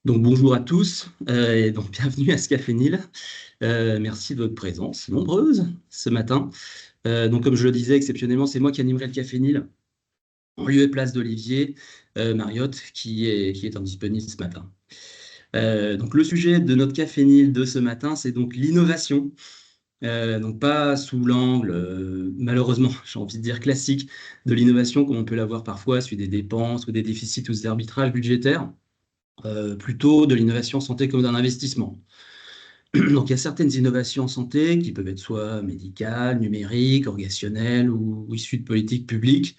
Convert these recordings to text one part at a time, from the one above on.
Donc bonjour à tous et donc bienvenue à ce Café Nil. Merci de votre présence nombreuse ce matin. Donc comme je le disais, exceptionnellement, c'est moi qui animerai le Café Nil en lieu et place d'Olivier Mariotte qui est indisponible ce matin. Donc le sujet de notre Café Nil de ce matin, c'est donc l'innovation. Donc pas sous l'angle, malheureusement, j'ai envie de dire classique, de l'innovation comme on peut l'avoir parfois, celui des dépenses ou des déficits ou des arbitrages budgétaires, plutôt de l'innovation santé comme d'un investissement. Donc, il y a certaines innovations en santé qui peuvent être soit médicales, numériques, organisationnelles ou issues de politiques publiques,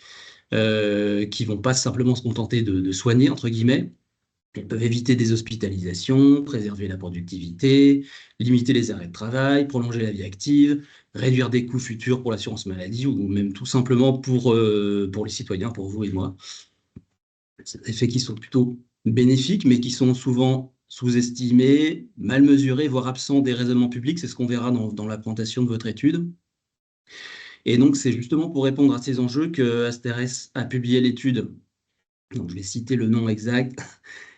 qui vont pas simplement se contenter de soigner, entre guillemets. Elles peuvent éviter des hospitalisations, préserver la productivité, limiter les arrêts de travail, prolonger la vie active, réduire des coûts futurs pour l'assurance maladie ou même tout simplement pour les citoyens, pour vous et moi. C'est des effets qui sont plutôt bénéfiques, mais qui sont souvent sous-estimés, mal mesurés, voire absents des raisonnements publics. C'est ce qu'on verra dans la présentation de votre étude. Et donc, c'est justement pour répondre à ces enjeux que Asterès a publié l'étude. Donc, je vais citer le nom exact.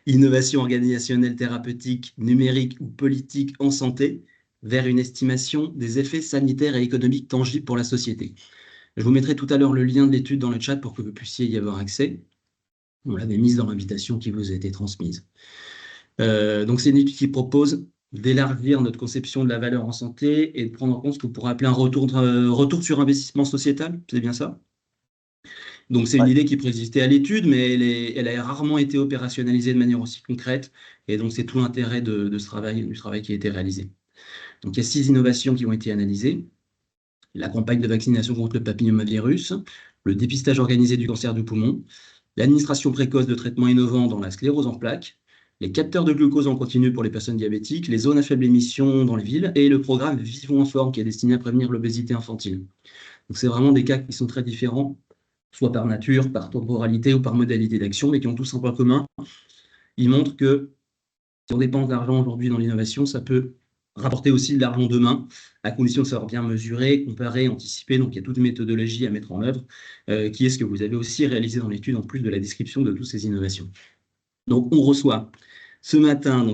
Innovation organisationnelle thérapeutique, numérique ou politique en santé vers une estimation des effets sanitaires et économiques tangibles pour la société. Je vous mettrai tout à l'heure le lien de l'étude dans le chat pour que vous puissiez y avoir accès. On l'avait mise dans l'invitation qui vous a été transmise. Donc, c'est une étude qui propose d'élargir notre conception de la valeur en santé et de prendre en compte ce qu'on pourrait appeler un retour sur investissement sociétal. C'est bien ça? Donc, c'est une Ouais. idée qui préexistait à l'étude, mais elle a rarement été opérationnalisée de manière aussi concrète. Et donc, c'est tout l'intérêt du travail qui a été réalisé. Donc, il y a 6 innovations qui ont été analysées. La campagne de vaccination contre le papillomavirus, le dépistage organisé du cancer du poumon, l'administration précoce de traitements innovants dans la sclérose en plaques, les capteurs de glucose en continu pour les personnes diabétiques, les zones à faible émission dans les villes et le programme Vivons en forme qui est destiné à prévenir l'obésité infantile. Donc c'est vraiment des cas qui sont très différents, soit par nature, par temporalité ou par modalité d'action, mais qui ont tous un point commun. Ils montrent que si on dépense de l'argent aujourd'hui dans l'innovation, ça peut rapporter aussi de l'argent demain, à condition de savoir bien mesurer, comparer, anticiper. Donc, il y a toute une méthodologie à mettre en œuvre, qui est ce que vous avez aussi réalisé dans l'étude, en plus de la description de toutes ces innovations. Donc, on reçoit ce matin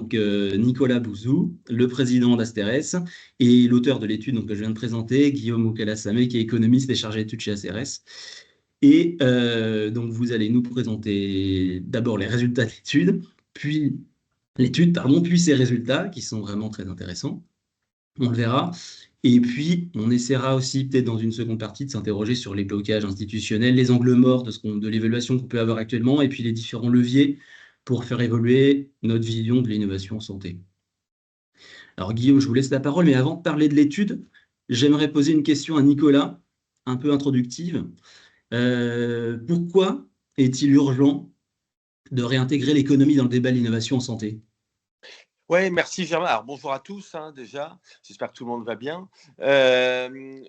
Nicolas Bouzou, le président d'Asterès, et l'auteur de l'étude que je viens de présenter, Guillaume Oukala-Samé, qui est économiste et chargé d'études chez Asterès. Et donc, vous allez nous présenter d'abord les résultats de puis ses résultats, qui sont vraiment très intéressants. On le verra. Et puis, on essaiera aussi, peut-être dans une seconde partie, de s'interroger sur les blocages institutionnels, les angles morts de l'évaluation qu'on peut avoir actuellement, et puis les différents leviers pour faire évoluer notre vision de l'innovation en santé. Alors, Guillaume, je vous laisse la parole, mais avant de parler de l'étude, j'aimerais poser une question à Nicolas, un peu introductive. Pourquoi est-il urgent de réintégrer l'économie dans le débat de l'innovation en santé? Ouais, merci Germain. Alors bonjour à tous déjà. J'espère que tout le monde va bien. Euh,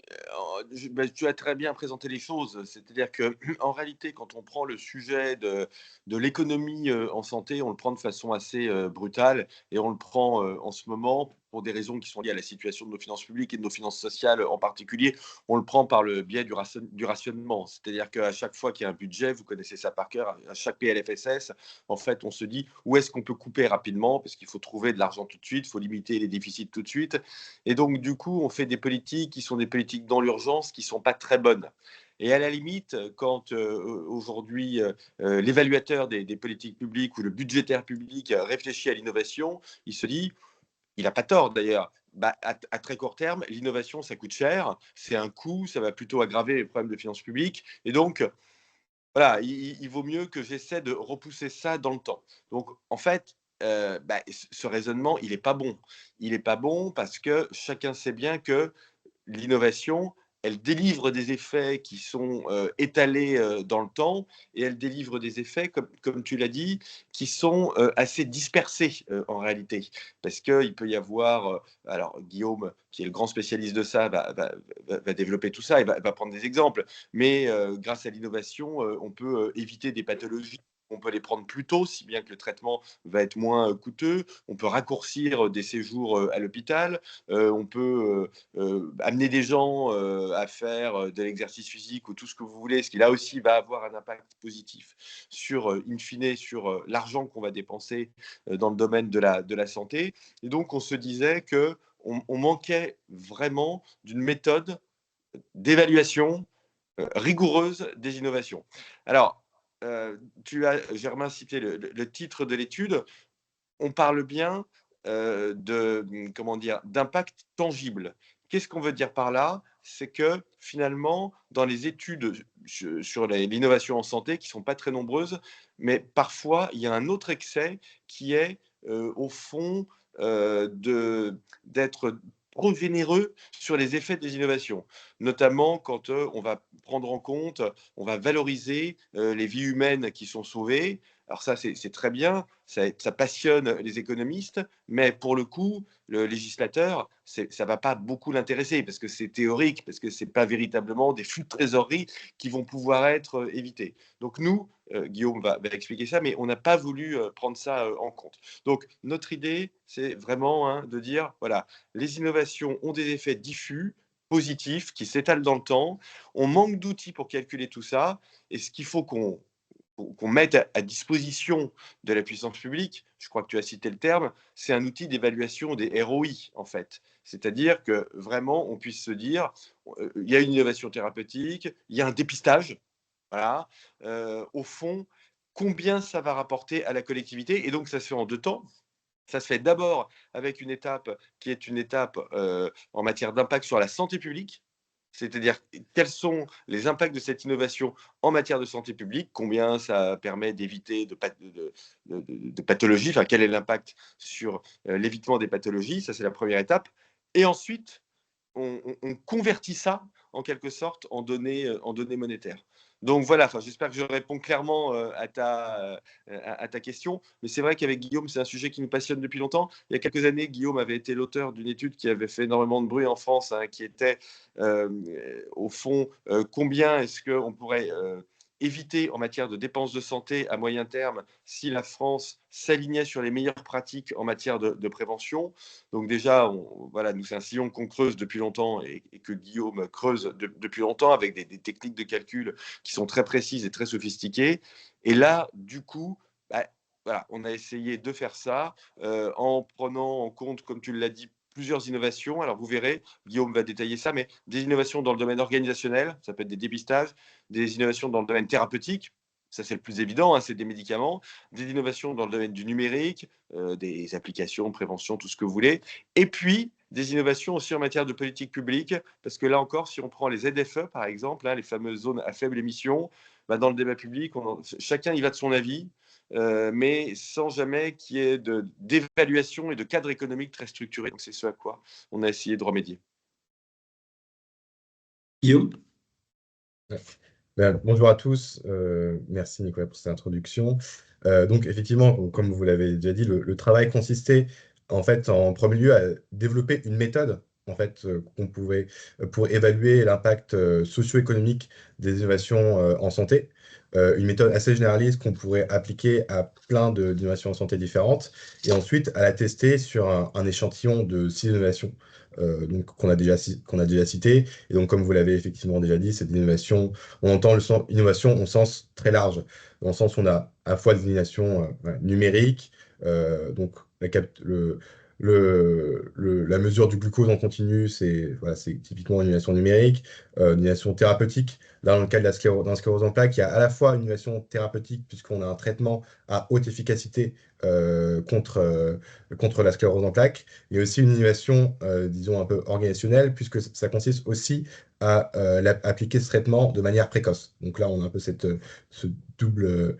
Tu as très bien présenté les choses. C'est-à-dire que en réalité, quand on prend le sujet de l'économie en santé, on le prend de façon assez brutale et on le prend en ce moment pour des raisons qui sont liées à la situation de nos finances publiques et de nos finances sociales en particulier. On le prend par le biais du rationnement. C'est-à-dire qu'à chaque fois qu'il y a un budget, vous connaissez ça par cœur, à chaque PLFSS, en fait, on se dit où est-ce qu'on peut couper rapidement parce qu'il faut trouver de l'argent tout de suite, il faut limiter les déficits tout de suite. Et donc, du coup, on fait des politiques qui sont des politiques dans l'urgence qui ne sont pas très bonnes. Et à la limite, quand aujourd'hui l'évaluateur des politiques publiques ou le budgétaire public réfléchit à l'innovation, il se dit, il n'a pas tort d'ailleurs, bah, à très court terme, l'innovation, ça coûte cher, c'est un coût, ça va plutôt aggraver les problèmes de finances publiques. Et donc, voilà, il vaut mieux que j'essaie de repousser ça dans le temps. Donc, en fait, ce raisonnement, il n'est pas bon. Il n'est pas bon parce que chacun sait bien que l'innovation, elle délivre des effets qui sont étalés dans le temps et elle délivre des effets, comme tu l'as dit, qui sont assez dispersés en réalité. Parce qu'il peut y avoir, alors Guillaume, qui est le grand spécialiste de ça, va développer tout ça et va prendre des exemples. Mais grâce à l'innovation, on peut éviter des pathologies on peut les prendre plus tôt, si bien que le traitement va être moins coûteux. On peut raccourcir des séjours à l'hôpital. On peut amener des gens à faire de l'exercice physique ou tout ce que vous voulez, ce qui là aussi va avoir un impact positif sur, in fine, sur l'argent qu'on va dépenser dans le domaine de la santé. Et donc, on se disait qu'on manquait vraiment d'une méthode d'évaluation rigoureuse des innovations. Alors, tu as, Germain, cité le titre de l'étude. On parle bien comment dire, d'impact tangible. Qu'est-ce qu'on veut dire par là? C'est que finalement, dans les études sur l'innovation en santé, qui ne sont pas très nombreuses, mais parfois, il y a un autre excès qui est, au fond, d'être trop généreux sur les effets des innovations. Notamment quand on va prendre en compte, on va valoriser les vies humaines qui sont sauvées. Alors ça, c'est très bien, ça passionne les économistes, mais pour le coup, le législateur, ça ne va pas beaucoup l'intéresser parce que c'est théorique, parce que ce n'est pas véritablement des flux de trésorerie qui vont pouvoir être évités. Donc nous, Guillaume va expliquer ça, mais on n'a pas voulu prendre ça en compte. Donc notre idée, c'est vraiment de dire, voilà, les innovations ont des effets diffus, positifs, qui s'étalent dans le temps. On manque d'outils pour calculer tout ça, et ce qu'il faut qu'on mette à disposition de la puissance publique, je crois que tu as cité le terme, c'est un outil d'évaluation des ROI, en fait. C'est-à-dire que vraiment, on puisse se dire, il y a une innovation thérapeutique, il y a un dépistage, voilà. Au fond, combien ça va rapporter à la collectivité? Et donc, ça se fait en deux temps. Ça se fait d'abord avec une étape qui est une étape en matière d'impact sur la santé publique, c'est-à-dire quels sont les impacts de cette innovation en matière de santé publique, combien ça permet d'éviter de pathologies, enfin quel est l'impact sur l'évitement des pathologies, ça c'est la première étape. Et ensuite, on convertit ça en quelque sorte en données monétaires. Donc voilà, j'espère que je réponds clairement à ta question. Mais c'est vrai qu'avec Guillaume, c'est un sujet qui nous passionne depuis longtemps. Il y a quelques années, Guillaume avait été l'auteur d'une étude qui avait fait énormément de bruit en France, qui était euh, au fond combien est-ce qu'on pourrait éviter en matière de dépenses de santé à moyen terme si la France s'alignait sur les meilleures pratiques en matière de prévention. Donc déjà, voilà, nous, c'est un sillon qu'on creuse depuis longtemps et que Guillaume creuse depuis longtemps avec des techniques de calcul qui sont très précises et très sophistiquées. Et là, du coup, bah, voilà, on a essayé de faire ça en prenant en compte, comme tu l'as dit, plusieurs innovations. Alors vous verrez, Guillaume va détailler ça, mais des innovations dans le domaine organisationnel, ça peut être des dépistages, des innovations dans le domaine thérapeutique, ça c'est le plus évident, c'est des médicaments, des innovations dans le domaine du numérique, des applications, prévention, tout ce que vous voulez, et puis des innovations aussi en matière de politique publique, parce que là encore, si on prend les ZFE par exemple, les fameuses zones à faible émission, bah, dans le débat public, chacun y va de son avis, mais sans jamais qu'il y ait d'évaluation et de cadre économique très structuré. Donc c'est ce à quoi on a essayé de remédier. Guillaume? Ouais. Bonjour à tous, merci Nicolas pour cette introduction. Donc effectivement, comme vous l'avez déjà dit, le travail consistait en fait en premier lieu à développer une méthode en fait qu'on pouvait pour évaluer l'impact socio-économique des innovations en santé. Une méthode assez généraliste qu'on pourrait appliquer à plein d'innovations en santé différentes et ensuite à la tester sur un échantillon de 6 innovations donc qu'on a déjà cité. Et donc comme vous l'avez effectivement déjà dit, c'est l'innovation, on entend le sens innovation au sens très large, dans le sens où on a à la fois des innovations numériques, donc la mesure du glucose en continu, c'est voilà, c'est typiquement une innovation numérique, une innovation thérapeutique. Là, dans le cas de dans la sclérose en plaques, il y a à la fois une innovation thérapeutique, puisqu'on a un traitement à haute efficacité contre la sclérose en plaques, et aussi une innovation, disons, un peu organisationnelle, puisque ça consiste aussi à appliquer ce traitement de manière précoce. Donc là, on a un peu ce double,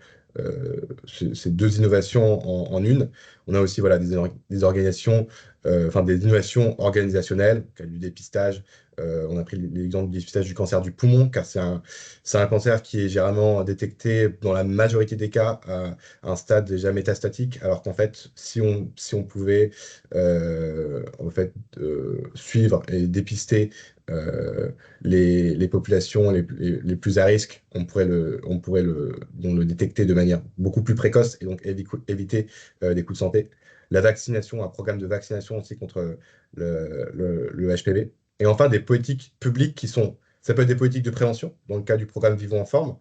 ces deux innovations en une. On a aussi voilà, des organisations, enfin des innovations organisationnelles, comme du dépistage. On a pris l'exemple du dépistage du cancer du poumon, car c'est un cancer qui est généralement détecté dans la majorité des cas à un stade déjà métastatique, alors qu'en fait, si on pouvait en fait, suivre et dépister euh, les populations les plus à risque, on le détecter de manière beaucoup plus précoce et donc éviter des coûts de santé. La vaccination, un programme de vaccination aussi contre le HPV. Et enfin, des politiques publiques ça peut être des politiques de prévention, dans le cas du programme Vivons en forme,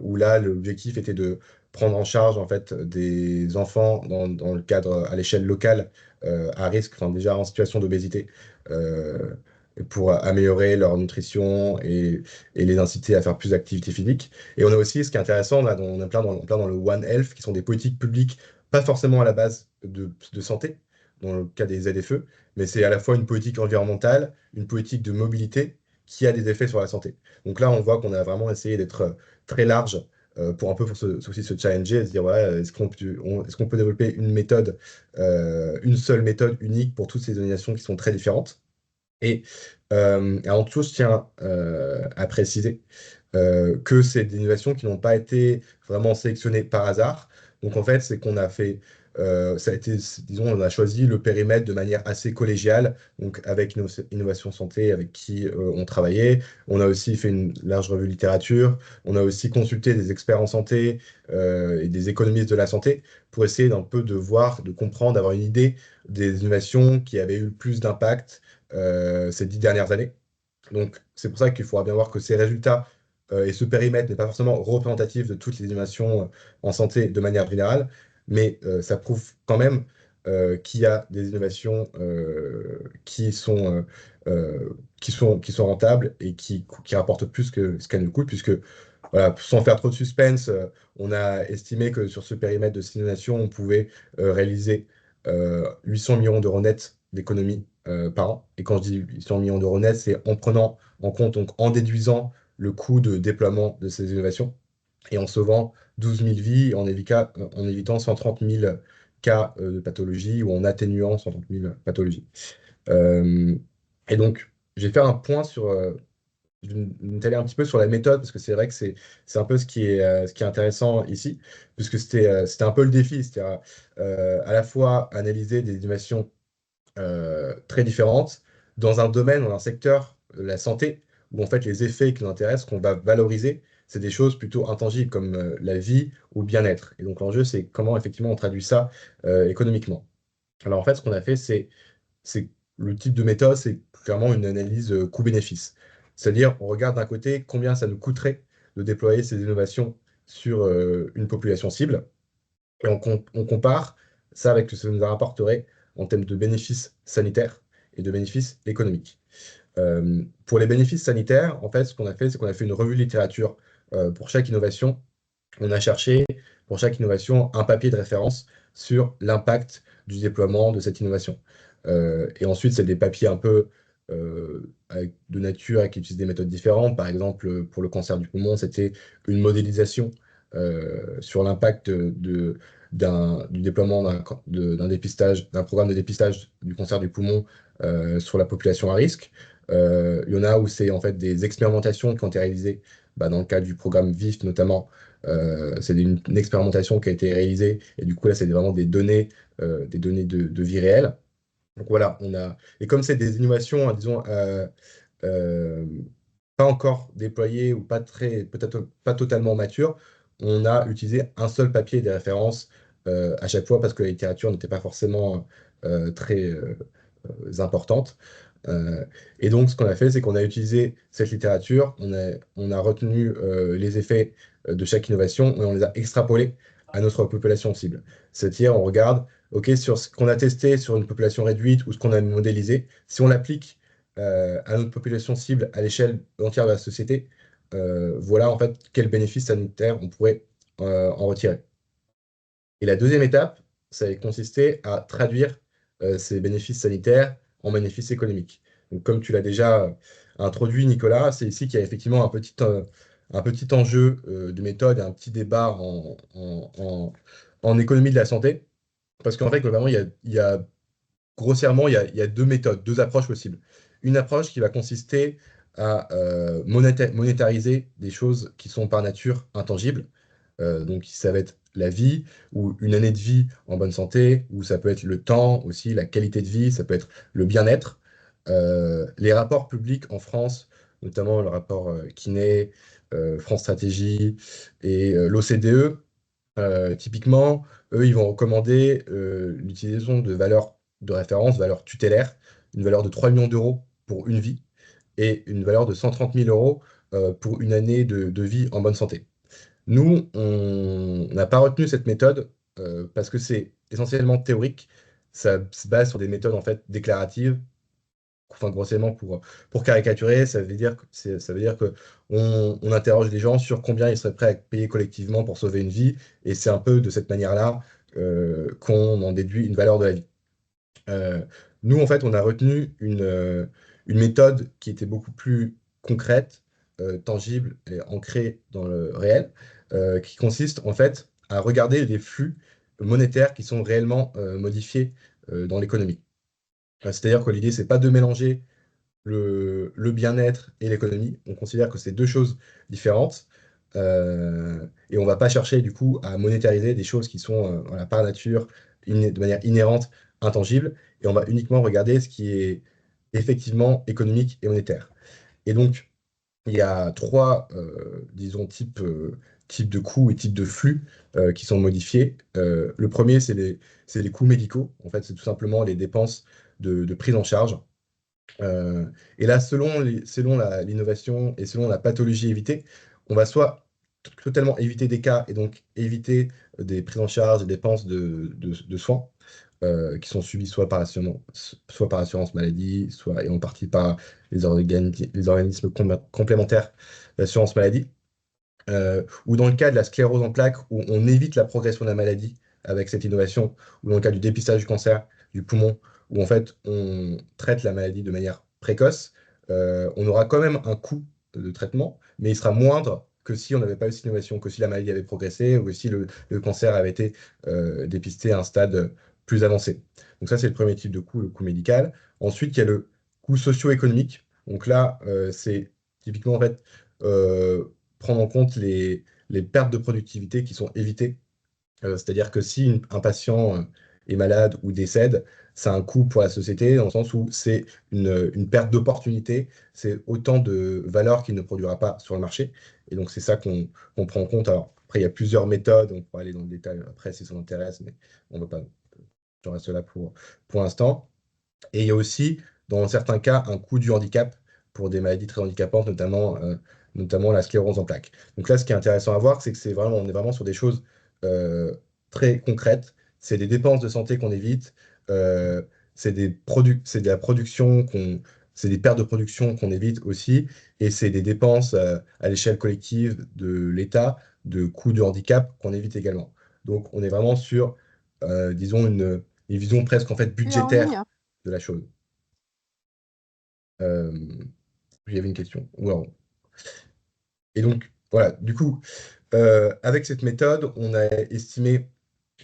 où là, l'objectif était de prendre en charge en fait des enfants dans le cadre à l'échelle locale à risque, enfin déjà en situation d'obésité, euh, pour améliorer leur nutrition et les inciter à faire plus d'activité physique. Et on a aussi, ce qui est intéressant, là, on est plein dans le One Health, qui sont des politiques publiques, pas forcément à la base de santé, dans le cas des ZFE, mais c'est à la fois une politique environnementale, une politique de mobilité qui a des effets sur la santé. Donc là, on voit qu'on a vraiment essayé d'être très large pour un peu aussi se challenger et se dire, voilà, est-ce qu'on peut développer une méthode, une seule méthode unique pour toutes ces donations qui sont très différentes. Et avant toute chose, je tiens à préciser que c'est des innovations qui n'ont pas été vraiment sélectionnées par hasard. Donc en fait, c'est qu'on a fait, ça a été, disons, on a choisi le périmètre de manière assez collégiale, donc avec Innovation Santé, avec qui on travaillait. On a aussi fait une large revue littérature. On a aussi consulté des experts en santé et des économistes de la santé pour essayer d'un peu de voir, de comprendre, d'avoir une idée des innovations qui avaient eu le plus d'impact ces 10 dernières années. Donc, c'est pour ça qu'il faudra bien voir que ces résultats et ce périmètre n'est pas forcément représentatif de toutes les innovations en santé de manière générale, mais ça prouve quand même qu'il y a des innovations qui sont rentables et qui rapportent plus que ce qu'elles nous coûtent, puisque, voilà, sans faire trop de suspense, on a estimé que sur ce périmètre de ces innovations, on pouvait réaliser 800 millions d'euros nets d'économies par an. Et quand je dis 800 millions d'euros nets, c'est en prenant en compte, donc en déduisant le coût de déploiement de ces innovations et en sauvant 12 000 vies, en évitant 130 000 cas de pathologie ou en atténuant 130 000 pathologies. Euh, et donc, je vais faire un point sur, je vais m'étaler un petit peu sur la méthode, parce que c'est vrai que c'est un peu ce qui est intéressant ici, puisque c'était un peu le défi, c'est-à-dire à la fois analyser des innovations très différentes dans un domaine, dans un secteur, la santé, où en fait les effets qui nous intéressent, qu'on va valoriser, c'est des choses plutôt intangibles comme la vie ou le bien-être. Et donc l'enjeu, c'est comment effectivement on traduit ça économiquement. Alors en fait, ce qu'on a fait, c'est le type de méthode, c'est clairement une analyse coût-bénéfice. C'est-à-dire, on regarde d'un côté combien ça nous coûterait de déployer ces innovations sur une population cible, et on compare ça avec ce que ça nous rapporterait en termes de bénéfices sanitaires et de bénéfices économiques. Pour les bénéfices sanitaires, en fait, ce qu'on a fait, c'est qu'on a fait une revue de littérature pour chaque innovation. On a cherché pour chaque innovation un papier de référence sur l'impact du déploiement de cette innovation. Et ensuite, c'est des papiers un peu de nature qui utilisent des méthodes différentes. Par exemple, pour le cancer du poumon, c'était une modélisation sur l'impact du déploiement d'un dépistage, d'un programme de dépistage du cancer du poumon sur la population à risque. Il y en a où c'est en fait des expérimentations qui ont été réalisées dans le cadre du programme VIFT notamment. C'est une expérimentation qui a été réalisée et du coup là c'est vraiment des données de vie réelle. Donc voilà, et comme c'est des innovations, hein, disons, euh, pas encore déployées ou peut-être pas totalement matures, on a utilisé un seul papier des références à chaque fois parce que la littérature n'était pas forcément très importante. Euh, et donc, ce qu'on a fait, c'est qu'on a utilisé cette littérature, on a retenu les effets de chaque innovation et on les a extrapolés à notre population cible. C'est-à-dire, on regarde, OK, sur ce qu'on a testé sur une population réduite ou ce qu'on a modélisé, si on l'applique à notre population cible à l'échelle entière de la société, voilà en fait quel bénéfice sanitaire on pourrait en retirer. Et la deuxième étape, ça a consisté à traduire ces bénéfices sanitaires en bénéfices économiques. Donc, comme tu l'as déjà introduit, Nicolas, c'est ici qu'il y a effectivement un petit enjeu de méthode et un petit débat en économie de la santé. Parce qu'en fait, globalement, grossièrement, il y a deux méthodes, deux approches possibles. Une approche qui va consister à monétariser des choses qui sont par nature intangibles. Donc, ça va être la vie ou une année de vie en bonne santé, ou ça peut être le temps aussi, la qualité de vie, ça peut être le bien-être. Les rapports publics en France, notamment le rapport Kiné, France Stratégie et l'OCDE, typiquement, eux, ils vont recommander l'utilisation de valeurs de référence, valeurs tutélaires, une valeur de 3 millions d'euros pour une vie et une valeur de 130 000 euros pour une année de vie en bonne santé. Nous, on n'a pas retenu cette méthode parce que c'est essentiellement théorique. Ça se base sur des méthodes en fait déclaratives. Enfin, grossièrement, pour caricaturer, ça veut dire que on interroge les gens sur combien ils seraient prêts à payer collectivement pour sauver une vie, et c'est un peu de cette manière-là qu'on en déduit une valeur de la vie. Euh, Nous, en fait, on a retenu une méthode qui était beaucoup plus concrète, tangible et ancrée dans le réel, qui consiste en fait à regarder les flux monétaires qui sont réellement modifiés dans l'économie. C'est-à-dire que l'idée, c'est pas de mélanger le bien-être et l'économie. On considère que c'est deux choses différentes. Et on ne va pas chercher du coup à monétariser des choses qui sont voilà, par nature, de manière inhérente, intangibles. Et on va uniquement regarder ce qui est effectivement économique et monétaire. Et donc, il y a trois, disons, types de coûts et types de flux qui sont modifiés. Le premier, c'est les coûts médicaux. En fait, c'est tout simplement les dépenses de prise en charge. Euh, et là, selon l'innovation et selon la pathologie évitée, on va soit totalement éviter des cas et donc éviter des prises en charge, des dépenses de soins qui sont subies soit par assurance maladie, soit et en partie par les organismes complémentaires d'assurance maladie. Ou dans le cas de la sclérose en plaques, où on évite la progression de la maladie avec cette innovation, ou dans le cas du dépistage du cancer du poumon, où en fait on traite la maladie de manière précoce, on aura quand même un coût de traitement, mais il sera moindre que si on n'avait pas eu cette innovation, que si la maladie avait progressé, ou si le cancer avait été dépisté à un stade plus avancé. Donc ça, c'est le premier type de coût, le coût médical. Ensuite, il y a le coût socio-économique. Donc là, c'est typiquement en fait euh, prendre en compte les pertes de productivité qui sont évitées. C'est-à-dire que si un patient est malade ou décède, c'est un coût pour la société, dans le sens où c'est une perte d'opportunité, c'est autant de valeur qu'il ne produira pas sur le marché. Et donc c'est ça qu'on prend en compte. Alors après, il y a plusieurs méthodes, on pourra aller dans le détail après si ça vous intéresse, mais on ne va pas, je reste là pour l'instant. Et il y a aussi, dans certains cas, un coût du handicap pour des maladies très handicapantes, notamment la sclérose en plaques. Donc là, ce qui est intéressant à voir, c'est que on est vraiment sur des choses très concrètes. C'est des dépenses de santé qu'on évite, euh, c'est de la production c'est des pertes de production qu'on évite aussi, et c'est des dépenses à l'échelle collective de l'État, de coûts du handicap qu'on évite également. Donc on est vraiment sur, disons, une vision presque en fait Tu es en ligne? budgétaire de la chose. Euh, il y avait une question. Et donc, voilà, du coup, avec cette méthode, on a estimé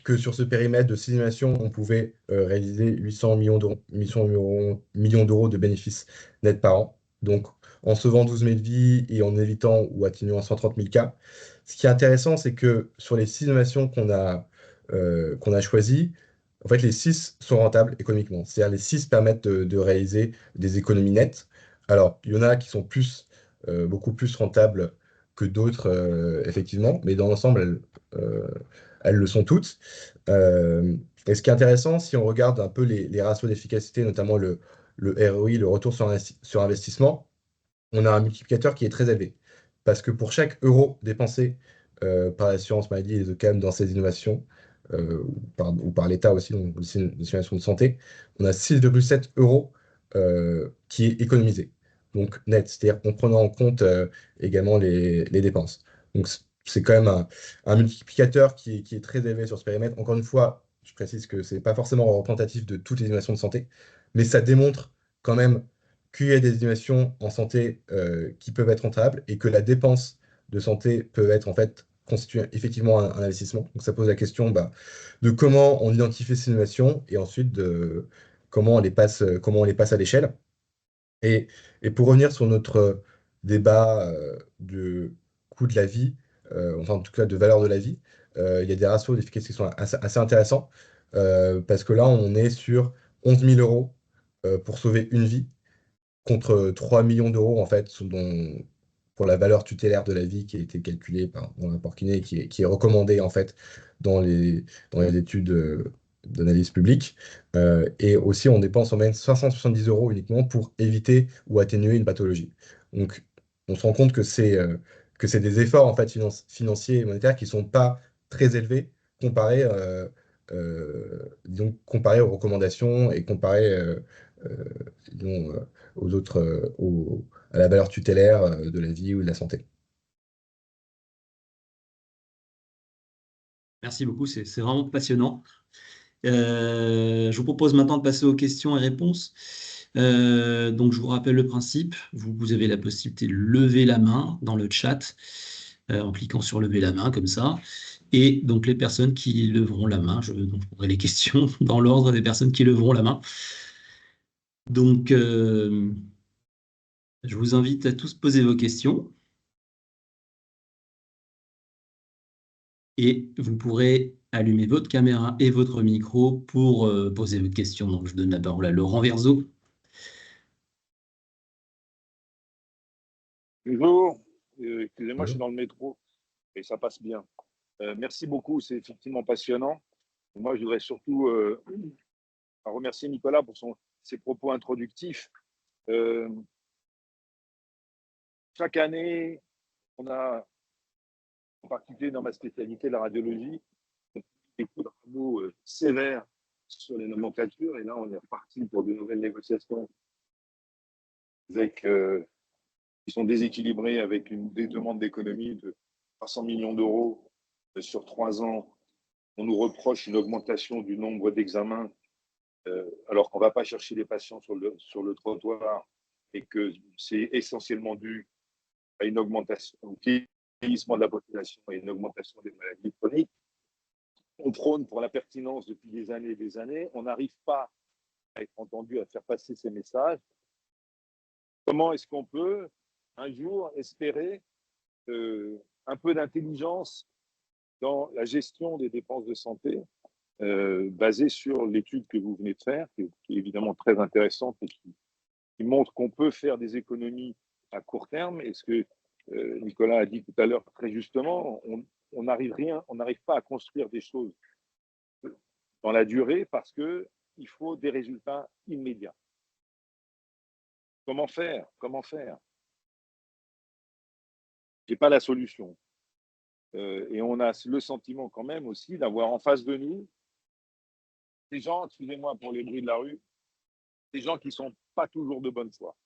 que sur ce périmètre de simulation, on pouvait réaliser 800 millions d'euros de bénéfices nets par an. Donc, en sauvant 12 000 vies et en évitant ou atténuant 130 000 cas. Ce qui est intéressant, c'est que sur les 6 innovations qu'on a choisies, en fait, les 6 sont rentables économiquement. C'est-à-dire les 6 permettent de réaliser des économies nettes. Alors, il y en a qui sont beaucoup plus rentables que d'autres, effectivement, mais dans l'ensemble, elles le sont toutes. Euh, et ce qui est intéressant, si on regarde un peu les ratios d'efficacité, notamment le ROI, le retour sur investissement, on a un multiplicateur qui est très élevé. Parce que pour chaque euro dépensé par l'assurance maladie et les OCAM dans ces innovations, ou par l'État aussi, donc une simulation de santé, on a 6,7 euros qui est économisé. Donc net, c'est-à-dire en prenant en compte également les dépenses. Donc c'est quand même un multiplicateur qui est très élevé sur ce périmètre. Encore une fois, je précise que ce n'est pas forcément représentatif de toutes les innovations de santé, mais ça démontre quand même qu'il y a des innovations en santé qui peuvent être rentables et que la dépense de santé peut être en fait constituer effectivement un investissement. Donc ça pose la question de comment on identifie ces innovations et ensuite de comment on les passe à l'échelle. Et, et pour revenir sur notre débat de coût de la vie, enfin en tout cas de valeur de la vie, il y a des ratios d'efficacité qui sont assez intéressants parce que là on est sur 11 000 euros pour sauver une vie contre 3 millions d'euros, en fait, pour la valeur tutélaire de la vie qui a été calculée dans le rapport Quinet, qui est recommandée, en fait, dans les études d'analyse publique. Et aussi, on dépense en moyenne 570 euros uniquement pour éviter ou atténuer une pathologie. Donc, on se rend compte que c'est des efforts, en fait, financiers et monétaires qui ne sont pas très élevés comparés, disons, comparés aux recommandations et comparés disons, aux autres, à la valeur tutélaire de la vie ou de la santé. Merci beaucoup, c'est vraiment passionnant. Je vous propose maintenant de passer aux questions et réponses. Donc, je vous rappelle le principe. Vous avez la possibilité de lever la main dans le chat en cliquant sur lever la main comme ça. Et donc, les personnes qui leveront la main, donc, je prendrai les questions dans l'ordre des personnes qui leveront la main. Donc, je vous invite à tous poser vos questions. Et vous pourrez allumer votre caméra et votre micro pour poser votre question. Donc, je donne la parole à Laurent Verzeau. Bonjour, excusez-moi, je suis Bonjour. dans le métro et ça passe bien. Merci beaucoup, c'est effectivement passionnant. Moi, je voudrais surtout remercier Nicolas pour ses propos introductifs. Chaque année, on a, en particulier dans ma spécialité, la radiologie, des coups de rabot sévères sur les nomenclatures. Et là, on est reparti pour de nouvelles négociations qui sont déséquilibrées avec des demandes d'économie de 300 millions d'euros sur 3 ans. On nous reproche une augmentation du nombre d'examens alors qu'on ne va pas chercher les patients sur le trottoir et que c'est essentiellement dû à une augmentation, au vieillissement de la population et une augmentation des maladies chroniques. On prône pour la pertinence depuis des années et des années. On n'arrive pas à être entendu, à faire passer ces messages. Comment est-ce qu'on peut un jour espérer un peu d'intelligence dans la gestion des dépenses de santé basée sur l'étude que vous venez de faire, qui est évidemment très intéressante et qui montre qu'on peut faire des économies à court terme. Et ce que Nicolas a dit tout à l'heure très justement, on n'arrive pas à construire des choses dans la durée parce qu'il faut des résultats immédiats. Comment faire? Ce n'est pas la solution. Et on a le sentiment quand même aussi d'avoir en face de nous des gens, excusez-moi pour les bruits de la rue, des gens qui ne sont pas toujours de bonne foi.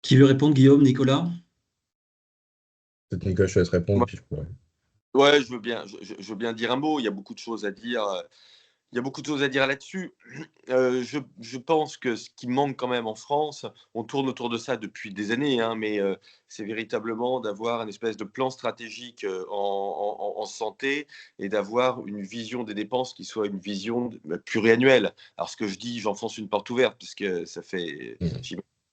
Qui veut répondre, Guillaume, Nicolas? Peut-être Nicolas, je te laisse répondre, puis je pourrais. Ouais, je veux bien dire un mot. Il y a beaucoup de choses à dire. Il y a beaucoup de choses à dire là-dessus. Je pense que ce qui manque quand même en France, on tourne autour de ça depuis des années, hein, mais c'est véritablement d'avoir une espèce de plan stratégique en santé et d'avoir une vision des dépenses qui soit une vision pluriannuelle. Alors ce que je dis, j'enfonce une porte ouverte, puisque ça fait...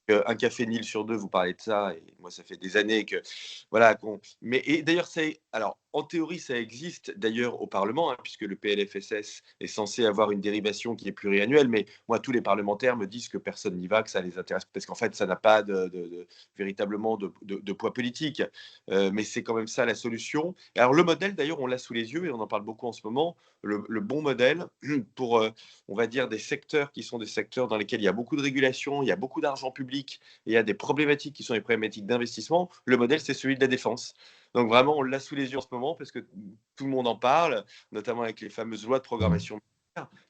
Un café-nil sur 2, vous parlez de ça, et moi ça fait des années que voilà. Mais et d'ailleurs alors en théorie ça existe d'ailleurs au Parlement, hein, puisque le PLFSS est censé avoir une dérivation qui est pluriannuelle. Mais moi tous les parlementaires me disent que personne n'y va, que ça les intéresse parce qu'en fait ça n'a pas véritablement de poids politique. Mais c'est quand même ça la solution. Et alors le modèle d'ailleurs on l'a sous les yeux et on en parle beaucoup en ce moment. Le bon modèle pour on va dire des secteurs qui sont des secteurs dans lesquels il y a beaucoup de régulation, il y a beaucoup d'argent public, et il y a des problématiques qui sont des problématiques d'investissement. Le modèle, c'est celui de la défense. Donc vraiment, on l'a sous les yeux en ce moment parce que tout le monde en parle, notamment avec les fameuses lois de programmation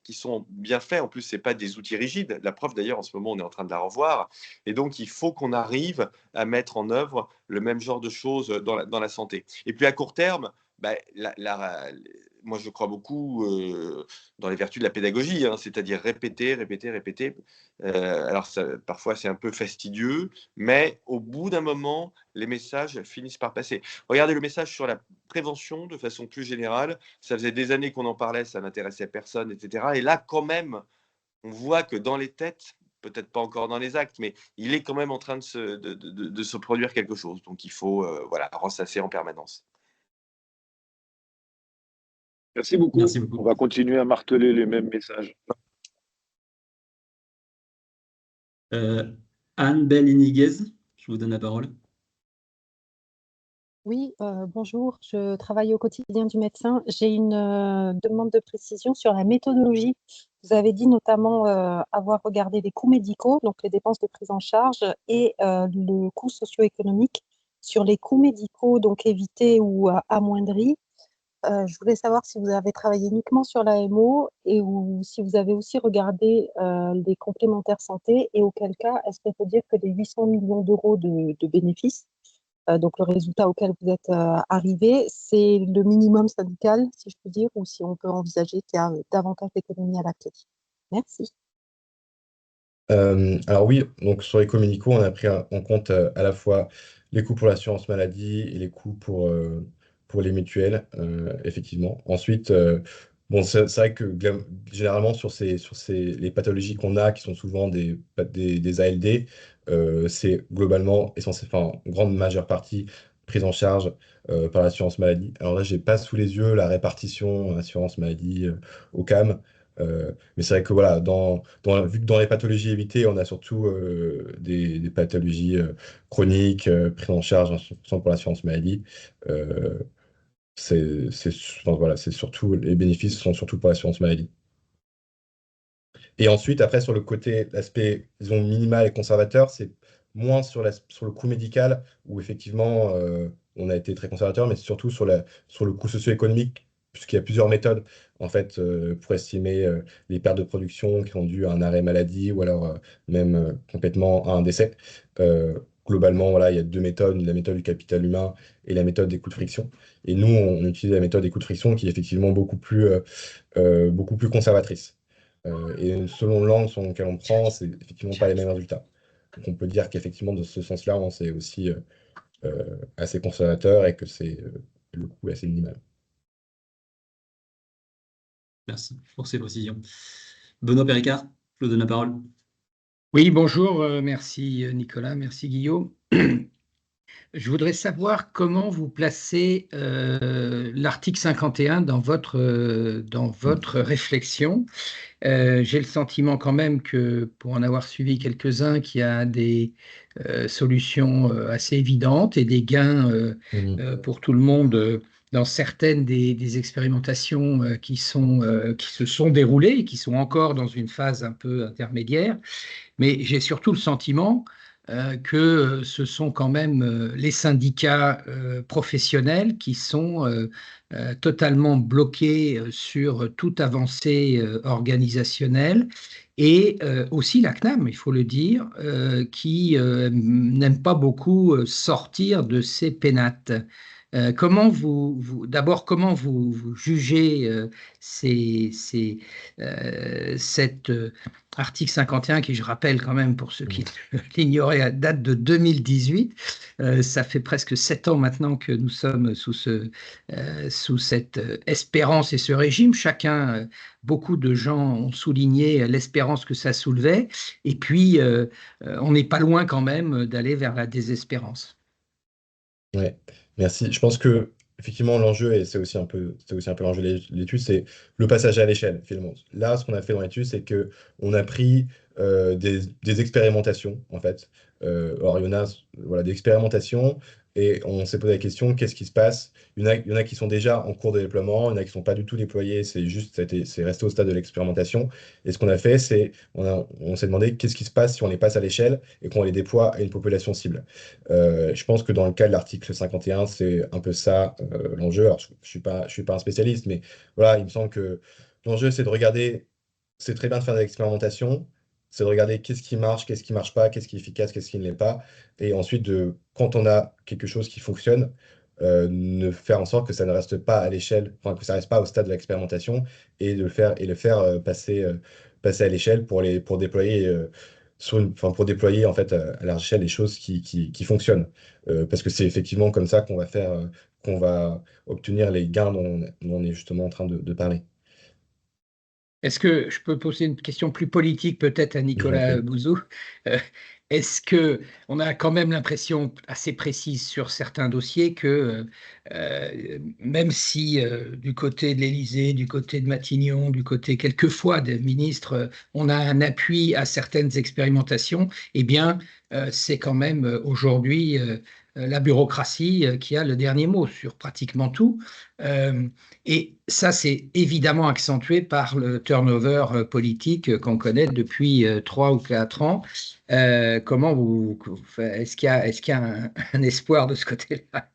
qui sont bien faits. En plus, ce n'est pas des outils rigides. La preuve, d'ailleurs, en ce moment, on est en train de la revoir. Et donc, il faut qu'on arrive à mettre en œuvre le même genre de choses dans la santé. Et puis, à court terme, bah, moi, je crois beaucoup dans les vertus de la pédagogie, hein, c'est-à-dire répéter, répéter, répéter. Alors, parfois, c'est un peu fastidieux, mais au bout d'un moment, les messages finissent par passer. Regardez le message sur la prévention de façon plus générale. Ça faisait des années qu'on en parlait, ça n'intéressait personne, etc. Et là, quand même, on voit que dans les têtes, peut-être pas encore dans les actes, mais il est quand même en train de se produire quelque chose. Donc, il faut voilà, ressasser en permanence. Merci beaucoup. Merci On beaucoup. va continuer à marteler les mêmes messages. Anne Belle-Iniguez, je vous donne la parole. Oui, bonjour, je travaille au quotidien du médecin. J'ai une demande de précision sur la méthodologie. Vous avez dit notamment avoir regardé les coûts médicaux, donc les dépenses de prise en charge, et le coût socio-économique. Sur les coûts médicaux, donc évités ou amoindris, je voulais savoir si vous avez travaillé uniquement sur l'AMO ou si vous avez aussi regardé les complémentaires santé, et auquel cas, est-ce qu'on peut dire que les 800 millions d'euros de bénéfices, donc le résultat auquel vous êtes arrivé, c'est le minimum syndical, si je peux dire, ou si on peut envisager qu'il y a davantage d'économies à la clé. Merci. Alors oui, donc sur les communicaux, on a pris en compte à la fois les coûts pour l'assurance maladie et les coûts pour les mutuelles, effectivement. Ensuite, bon, c'est vrai que généralement les pathologies qu'on a, qui sont souvent des ALD, c'est globalement, enfin, en grande majeure partie, prise en charge par l'assurance maladie. Alors là, j'ai pas sous les yeux la répartition assurance maladie au CAM. Mais c'est vrai que voilà, vu que dans les pathologies évitées, on a surtout des pathologies chroniques prises en charge 100% pour l'assurance maladie. euh, enfin, voilà, c'est surtout, les bénéfices sont surtout pour l'assurance maladie. Et ensuite, après, sur le côté, l'aspect, disons, minimal et conservateur, c'est moins sur le coût médical, où effectivement, on a été très conservateur, mais surtout sur le coût socio-économique, puisqu'il y a plusieurs méthodes, en fait, pour estimer les pertes de production qui ont dû à un arrêt maladie, ou alors même complètement à un décès. Globalement, voilà, il y a deux méthodes, la méthode du capital humain et la méthode des coûts de friction. Et nous, on utilise la méthode des coûts de friction, qui est effectivement beaucoup plus conservatrice. Et selon l'angle sur lequel on prend, c'est effectivement pas les mêmes résultats. Donc on peut dire qu'effectivement, dans ce sens-là, c'est aussi assez conservateur et que le coût est assez minimal. Merci pour ces précisions. Benoît Péricard, je vous donne la parole. Oui, bonjour, merci Nicolas, merci Guillaume. Je voudrais savoir comment vous placez l'article 51 dans votre réflexion. J'ai le sentiment quand même que, pour en avoir suivi quelques-uns, qu'il y a des solutions assez évidentes et des gains pour tout le monde dans certaines des expérimentations qui se sont déroulées et qui sont encore dans une phase un peu intermédiaire. Mais j'ai surtout le sentiment que ce sont quand même les syndicats professionnels qui sont totalement bloqués sur toute avancée organisationnelle, et aussi la CNAM, il faut le dire, qui n'aime pas beaucoup sortir de ces pénates. D'abord, comment vous jugez cet article 51, qui, je rappelle quand même pour ceux qui l'ignoraient, date de 2018. Ça fait presque 7 ans maintenant que nous sommes sous cette espérance et ce régime. Beaucoup de gens ont souligné l'espérance que ça soulevait. Et puis, on n'est pas loin quand même d'aller vers la désespérance. Ouais, merci. Je pense que effectivement l'enjeu, et c'est aussi un peu l'enjeu de l'étude, c'est le passage à l'échelle, finalement. Là, ce qu'on a fait dans l'étude, c'est que on a pris des expérimentations, en fait. Alors, il y en a, voilà, des expérimentations, et on s'est posé la question, qu'est-ce qui se passe? Il y en a qui sont déjà en cours de déploiement, il y en a qui ne sont pas du tout déployés, c'est resté au stade de l'expérimentation. Et ce qu'on a fait, c'est on s'est demandé qu'est-ce qui se passe si on les passe à l'échelle et qu'on les déploie à une population cible. Je pense que dans le cas de l'article 51, c'est un peu ça l'enjeu. Alors, je suis pas un spécialiste, mais voilà, il me semble que l'enjeu, c'est de regarder, c'est très bien de faire des expérimentations, c'est de regarder qu'est-ce qui marche pas, qu'est-ce qui est efficace, qu'est-ce qui ne l'est pas, et ensuite, quand on a quelque chose qui fonctionne, de faire en sorte que ça ne reste pas à l'échelle, enfin, que ça ne reste pas au stade de l'expérimentation, et le faire passer à l'échelle pour déployer pour déployer en fait à large échelle les choses qui fonctionnent. Parce que c'est effectivement comme ça qu'on va obtenir les gains dont on est justement en train de parler. Est-ce que je peux poser une question plus politique peut-être à Je vous en Nicolas prie. Bouzou? Euh, est-ce qu'on a quand même l'impression assez précise sur certains dossiers que même si du côté de l'Élysée, du côté de Matignon, du côté quelquefois des ministres, on a un appui à certaines expérimentations, eh bien, c'est quand même aujourd'hui la bureaucratie qui a le dernier mot sur pratiquement tout. Et ça, c'est évidemment accentué par le turnover politique qu'on connaît depuis 3 ou 4 ans. Comment est-ce qu'il y a un espoir de ce côté-là?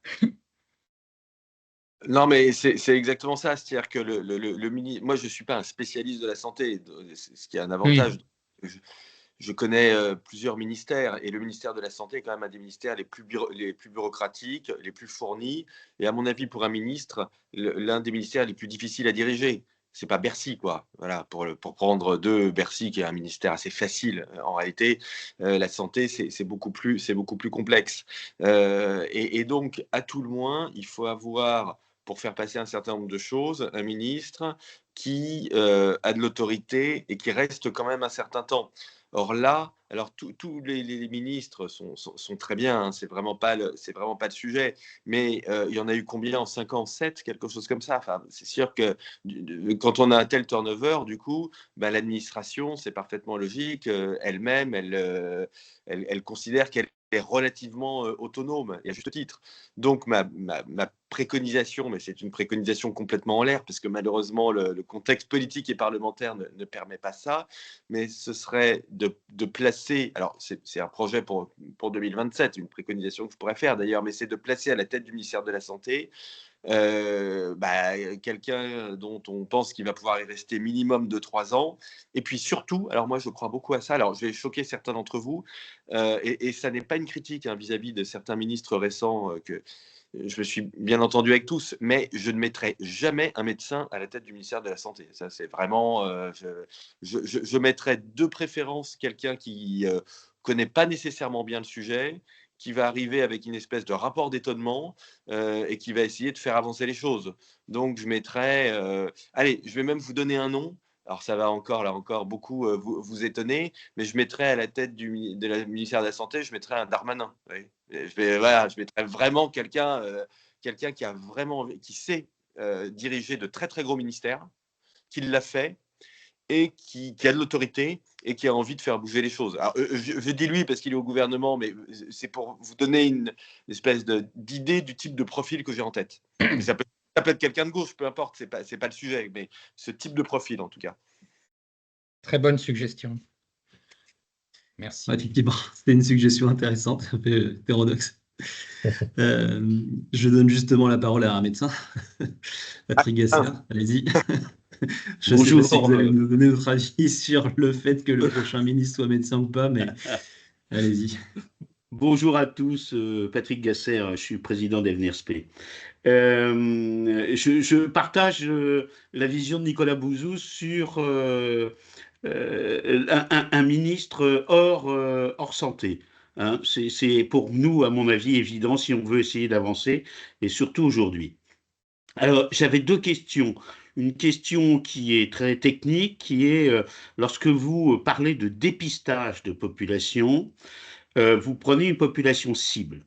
Non, mais c'est exactement ça. C'est-à-dire que moi, je ne suis pas un spécialiste de la santé, ce qui est un avantage. Je, je connais plusieurs ministères, et le ministère de la Santé est quand même un des ministères les plus bureaucratiques, les plus fournis, et à mon avis, pour un ministre, l'un des ministères les plus difficiles à diriger. C'est pas Bercy, quoi. Voilà, pour prendre Bercy, qui est un ministère assez facile. En réalité, la santé, c'est beaucoup plus complexe. Et donc, à tout le moins, il faut avoir, pour faire passer un certain nombre de choses, un ministre qui a de l'autorité et qui reste quand même un certain temps. Or là, alors tous les ministres sont très bien, hein, c'est vraiment pas le sujet, mais il y en a eu combien en 5 ans? 7, quelque chose comme ça. Enfin, c'est sûr que quand on a un tel turnover, du coup, bah, l'administration, c'est parfaitement logique, elle-même, elle considère qu'elle est relativement autonome, et à juste titre. Donc ma préconisation, mais c'est une préconisation complètement en l'air, parce que malheureusement le contexte politique et parlementaire ne permet pas ça, mais ce serait de placer, alors c'est un projet pour 2027, une préconisation que je pourrais faire d'ailleurs, mais c'est de placer à la tête du ministère de la Santé quelqu'un dont on pense qu'il va pouvoir y rester minimum de 3 ans. Et puis surtout, alors moi je crois beaucoup à ça, alors je vais choquer certains d'entre vous, et ça n'est pas une critique hein, vis-à-vis de certains ministres récents que je me suis bien entendu avec tous, mais je ne mettrai jamais un médecin à la tête du ministère de la Santé. Ça, c'est vraiment. Je mettrai de préférence quelqu'un qui connaît pas nécessairement bien le sujet, qui va arriver avec une espèce de rapport d'étonnement et qui va essayer de faire avancer les choses. Donc, je mettrai. Allez, je vais même vous donner un nom. Alors, ça va encore beaucoup vous étonner, mais je mettrai à la tête du ministère de la Santé, je mettrai un Darmanin. Oui. Je mettrais vraiment quelqu'un qui sait diriger de très très gros ministères, qui l'a fait et qui a de l'autorité et qui a envie de faire bouger les choses. Alors, je dis lui parce qu'il est au gouvernement, mais c'est pour vous donner une espèce d'idée du type de profil que j'ai en tête. Ça peut être quelqu'un de gauche, peu importe, c'est pas le sujet, mais ce type de profil en tout cas. Très bonne suggestion. Merci. Effectivement, c'était une suggestion intéressante, un peu hétérodoxe. Je donne justement la parole à un médecin, Patrick Gasser. Allez-y. Je ne sais pas si vous allez nous donner votre avis sur le fait que le prochain ministre soit médecin ou pas, mais allez-y. Bonjour à tous, Patrick Gasser, je suis président d'Avenir Spé. Je partage la vision de Nicolas Bouzou sur un ministre hors santé. Hein. C'est pour nous, à mon avis, évident si on veut essayer d'avancer, et surtout aujourd'hui. Alors, j'avais 2 questions. Une question qui est très technique, qui est lorsque vous parlez de dépistage de population, vous prenez une population cible.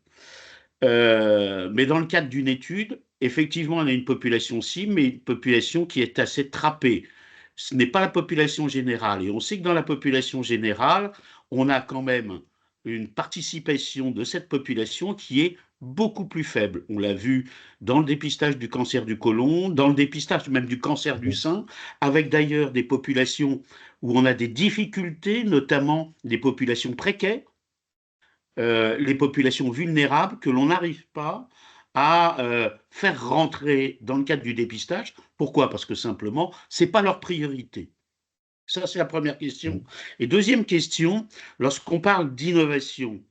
Mais dans le cadre d'une étude, effectivement, on a une population cible, mais une population qui est assez trappée. Ce n'est pas la population générale. Et on sait que dans la population générale, on a quand même une participation de cette population qui est beaucoup plus faible. On l'a vu dans le dépistage du cancer du côlon, dans le dépistage même du cancer du sein, avec d'ailleurs des populations où on a des difficultés, notamment des populations précaires, les populations vulnérables que l'on n'arrive pas à faire rentrer dans le cadre du dépistage. Pourquoi? Parce que simplement, ce n'est pas leur priorité. Ça, c'est la première question. Et deuxième question, lorsqu'on parle d'innovation,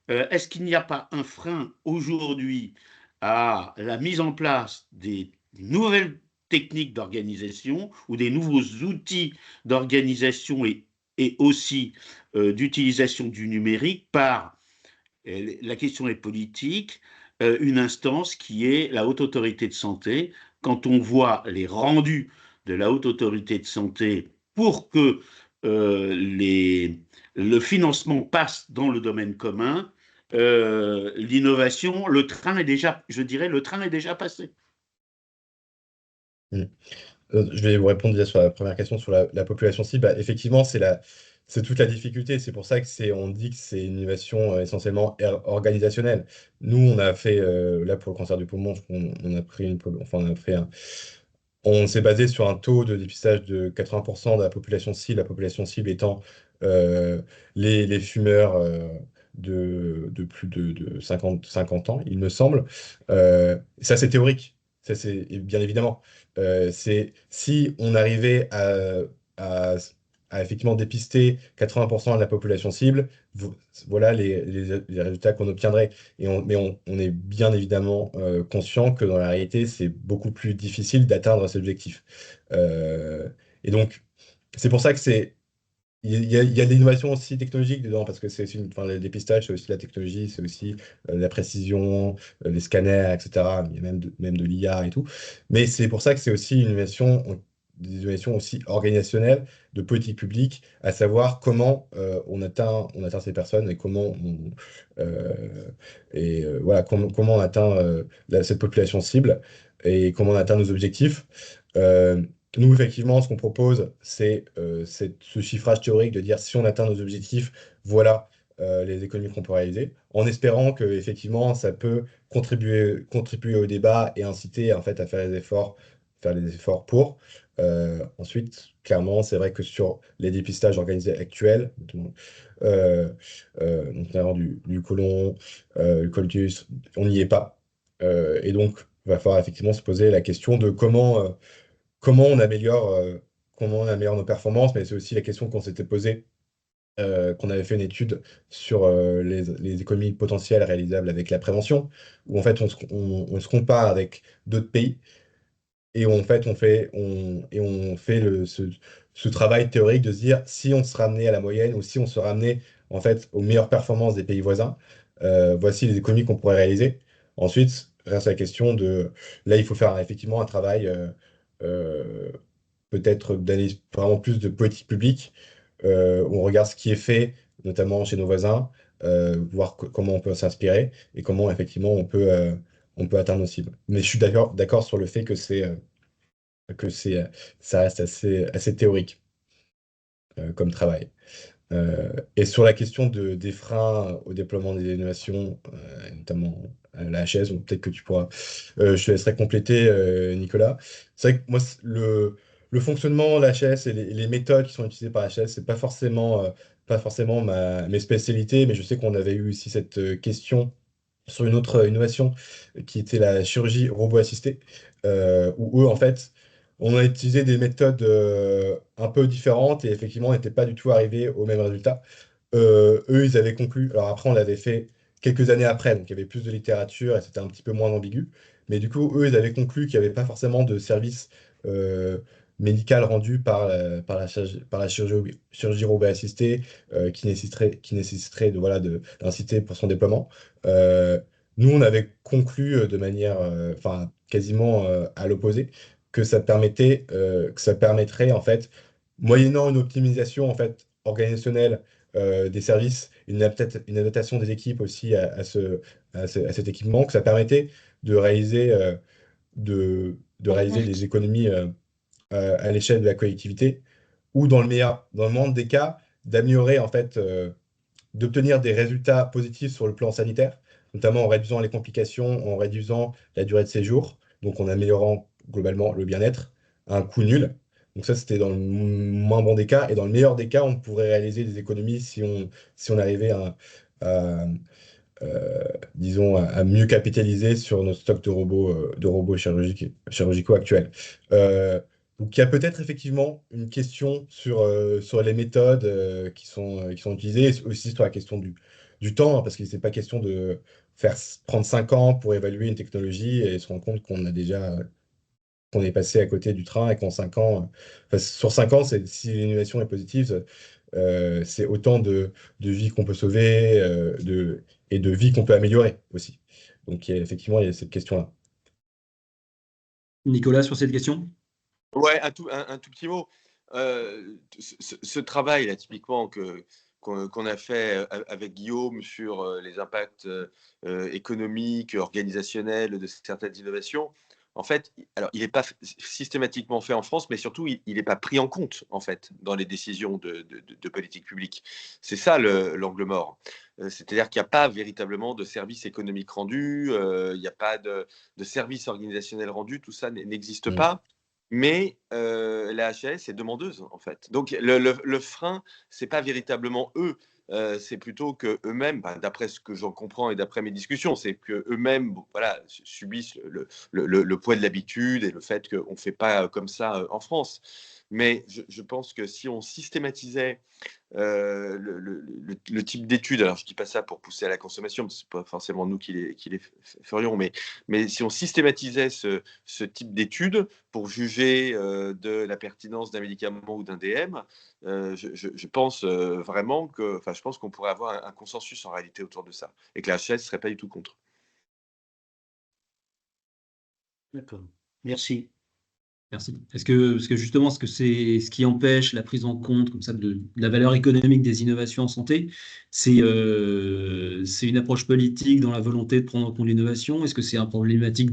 est-ce qu'il n'y a pas un frein aujourd'hui à la mise en place des nouvelles techniques d'organisation ou des nouveaux outils d'organisation et aussi d'utilisation du numérique par, la question est politique, une instance qui est la Haute Autorité de Santé. Quand on voit les rendus de la Haute Autorité de Santé pour que le financement passe dans le domaine commun, l'innovation, le train est déjà, je dirais, le train est déjà passé. Je vais vous répondre déjà sur la première question sur la population cible. Bah, effectivement, c'est toute la difficulté. C'est pour ça on dit que c'est une innovation essentiellement organisationnelle. Nous, on a fait, là pour le cancer du poumon, on a pris enfin, on s'est basé sur un taux de dépistage de 80% de la population cible étant euh, les fumeurs de plus de 50 ans, il me semble. Ça, c'est théorique. Ça, c'est bien évidemment. C'est si on arrivait à- à effectivement dépister 80% de la population cible, voilà les résultats qu'on obtiendrait. Mais on est bien évidemment conscient que dans la réalité, c'est beaucoup plus difficile d'atteindre cet objectif. Euh, et donc, c'est pour ça que il y a de l'innovation aussi technologique dedans, parce que enfin, le dépistage, c'est aussi la technologie, c'est aussi la précision, les scanners, etc. Il y a même de l'IA et tout. Mais c'est pour ça que c'est aussi des innovations aussi organisationnelles, de politique publique, à savoir comment on atteint ces personnes et voilà, comment on atteint cette population cible et comment on atteint nos objectifs. Euh, Nous, effectivement, ce qu'on propose, c'est ce chiffrage théorique de dire si on atteint nos objectifs, voilà les économies qu'on peut réaliser, en espérant que effectivement, ça peut contribuer au débat et inciter en fait à faire les efforts pour. Ensuite, clairement, c'est vrai que sur les dépistages organisés actuels, euh, notamment du côlon, le coitus, on n'y est pas. Et donc, il va falloir effectivement se poser la question de comment comment on améliore nos performances, mais c'est aussi la question qu'on s'était posée, qu'on avait fait une étude sur les économies potentielles réalisables avec la prévention, où en fait on se compare avec d'autres pays et où, en fait on fait ce travail théorique de se dire si on se ramenait à la moyenne ou si on se ramenait en fait aux meilleures performances des pays voisins, voici les économies qu'on pourrait réaliser. Ensuite, reste la question là il faut faire effectivement un travail euh, peut-être d'aller vraiment plus de politique publique, où on regarde ce qui est fait, notamment chez nos voisins, voir comment on peut s'inspirer et comment effectivement on peut atteindre nos cibles. Mais je suis d'accord sur le fait que ça reste assez théorique comme travail. Et sur la question des freins au déploiement des innovations, notamment la HS, donc peut-être que je te laisserai compléter, Nicolas. C'est vrai que moi, le fonctionnement de la HS et les méthodes qui sont utilisées par la HS, c'est pas forcément mes spécialités, mais je sais qu'on avait eu aussi cette question sur une autre innovation qui était la chirurgie robot-assistée, où eux, en fait, on a utilisé des méthodes un peu différentes et effectivement, on n'était pas du tout arrivé au même résultat. Eux, ils avaient conclu, alors après, on l'avait fait quelques années après, donc il y avait plus de littérature et c'était un petit peu moins ambigu, mais du coup, eux, ils avaient conclu qu'il n'y avait pas forcément de service euh, médical rendu par la chirurgie robot-assistée qui nécessiterait voilà, d'inciter pour son déploiement. Euh, Nous, on avait conclu de manière, enfin, quasiment à l'opposé, que ça permettrait, en fait, moyennant une optimisation, en fait, organisationnelle des services, une adaptation des équipes aussi à cet équipement, que ça permettait de de réaliser des économies à l'échelle de la collectivité, ou dans le monde des cas, d'améliorer, en fait, d'obtenir des résultats positifs sur le plan sanitaire, notamment en réduisant les complications, en réduisant la durée de séjour, donc en améliorant globalement le bien-être à un coût nul. Donc ça, c'était dans le moins bon des cas. Et dans le meilleur des cas, on pourrait réaliser des économies si on arrivait à, disons, à mieux capitaliser sur nos stocks de robots chirurgicaux actuels. Donc, il y a peut-être effectivement une question sur les méthodes qui sont utilisées, et aussi sur la question du temps, hein, parce que c'est pas question de prendre 5 ans pour évaluer une technologie et se rendre compte qu'on est passé à côté du train et qu'en 5 ans, enfin, sur 5 ans, si l'innovation est positive, c'est autant de vies qu'on peut sauver et de vies qu'on peut améliorer aussi. Donc effectivement, il y a cette question-là. Nicolas, sur cette question? Ouais, un tout petit mot. Ce travail, là, typiquement, qu'on a fait avec Guillaume sur les impacts économiques, organisationnels de certaines innovations, en fait, alors il n'est pas systématiquement fait en France, mais surtout il n'est pas pris en compte en fait dans les décisions de politique publique. C'est ça l'angle mort. C'est-à-dire qu'il n'y a pas véritablement de service économique rendu, il n'y a pas de service organisationnel rendu, tout ça n'existe pas. Mais la HAS est demandeuse, en fait. Donc, le frein, ce n'est pas véritablement eux. C'est plutôt qu'eux-mêmes, d'après ce que j'en comprends et d'après mes discussions, c'est qu'eux-mêmes voilà, subissent le poids de l'habitude et le fait qu'on ne fait pas comme ça en France. Mais je pense que si on systématisait le type d'études, alors je ne dis pas ça pour pousser à la consommation, ce n'est pas forcément nous qui les ferions, mais si on systématisait ce type d'études pour juger de la pertinence d'un médicament ou d'un DM, je pense vraiment je pense qu'on pourrait avoir un consensus en réalité autour de ça, et que la HAS ne serait pas du tout contre. D'accord, merci. Merci. Parce que justement, c'est ce qui empêche la prise en compte comme ça de la valeur économique des innovations en santé, c'est une approche politique dans la volonté de prendre en compte l'innovation. Est-ce que c'est un problématique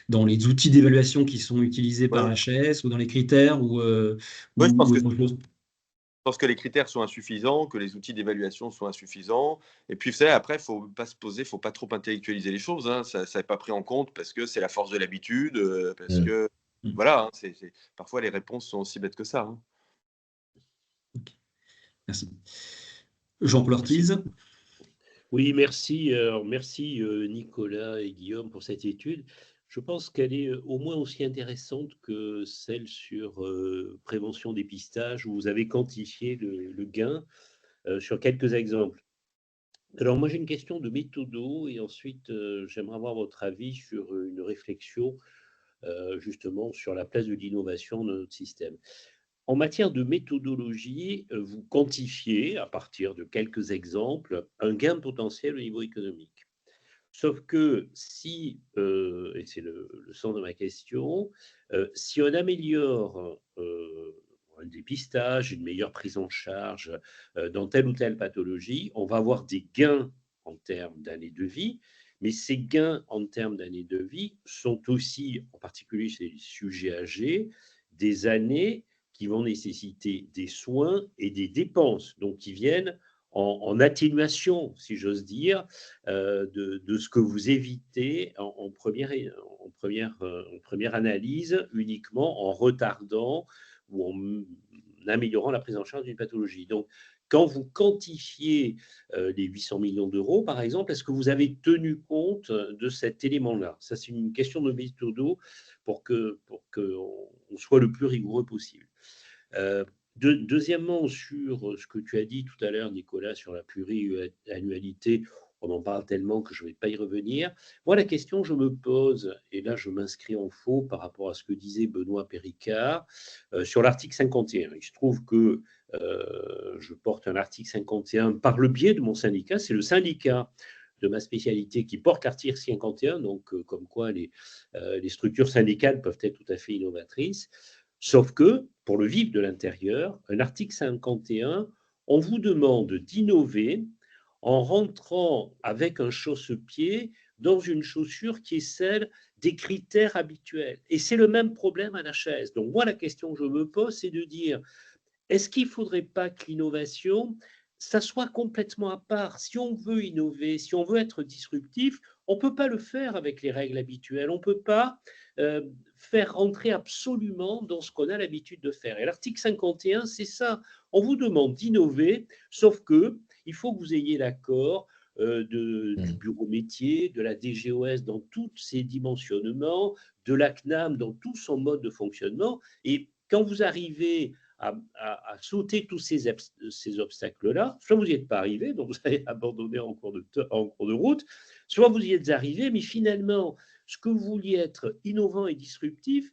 dans les outils d'évaluation qui sont utilisés par HAS ou dans les critères ou je pense autre chose? Je pense que les critères sont insuffisants, que les outils d'évaluation sont insuffisants. Et puis, vous savez, après, il ne faut pas se poser, il ne faut pas trop intellectualiser les choses. Hein. Ça n'est pas pris en compte parce que c'est la force de l'habitude, parce que, voilà, hein, parfois les réponses sont aussi bêtes que ça. Hein. Okay. Merci. Jean-Paul Ortiz. Oui, merci. Merci Nicolas et Guillaume pour cette étude. Je pense qu'elle est au moins aussi intéressante que celle sur prévention dépistage, où vous avez quantifié le gain sur quelques exemples. Alors moi j'ai une question de méthodo et ensuite j'aimerais avoir votre avis sur une réflexion justement sur la place de l'innovation dans notre système. En matière de méthodologie, vous quantifiez, à partir de quelques exemples, un gain potentiel au niveau économique. Sauf que si, et c'est le sens de ma question, si on améliore un dépistage, une meilleure prise en charge dans telle ou telle pathologie, on va avoir des gains en termes d'années de vie, mais ces gains en termes d'années de vie sont aussi, en particulier chez les sujets âgés, des années qui vont nécessiter des soins et des dépenses, donc qui viennent en atténuation, si j'ose dire, de ce que vous évitez en première analyse, uniquement en retardant ou en améliorant la prise en charge d'une pathologie. Donc, quand vous quantifiez les 800 millions d'euros, par exemple, est-ce que vous avez tenu compte de cet élément-là? Ça, c'est une question de méthodo pour qu'on soit le plus rigoureux possible. Deuxièmement, sur ce que tu as dit tout à l'heure, Nicolas, sur la pluriannualité, on en parle tellement que je ne vais pas y revenir. Moi, la question que je me pose, et là je m'inscris en faux par rapport à ce que disait Benoît Péricard, sur l'article 51. Il se trouve que je porte un article 51 par le biais de mon syndicat, c'est le syndicat de ma spécialité qui porte l'article 51, donc comme quoi les structures syndicales peuvent être tout à fait innovatrices. Sauf que, pour le vivre de l'intérieur, un article 51, on vous demande d'innover en rentrant avec un chausse-pied dans une chaussure qui est celle des critères habituels. Et c'est le même problème à la chaise. Donc moi, la question que je me pose, c'est de dire, est-ce qu'il ne faudrait pas que l'innovation, ça soit complètement à part? Si on veut innover, si on veut être disruptif, on ne peut pas le faire avec les règles habituelles. On ne peut pas faire rentrer absolument dans ce qu'on a l'habitude de faire. Et l'article 51, c'est ça. On vous demande d'innover, sauf qu'il faut que vous ayez l'accord du bureau métier, de la DGOS dans tous ses dimensionnements, de la CNAM dans tout son mode de fonctionnement. Et quand vous arrivez à sauter tous ces obstacles-là, soit vous n'y êtes pas arrivé, donc vous avez abandonné en cours de route, soit vous y êtes arrivé, mais finalement, ce que vous vouliez être innovant et disruptif,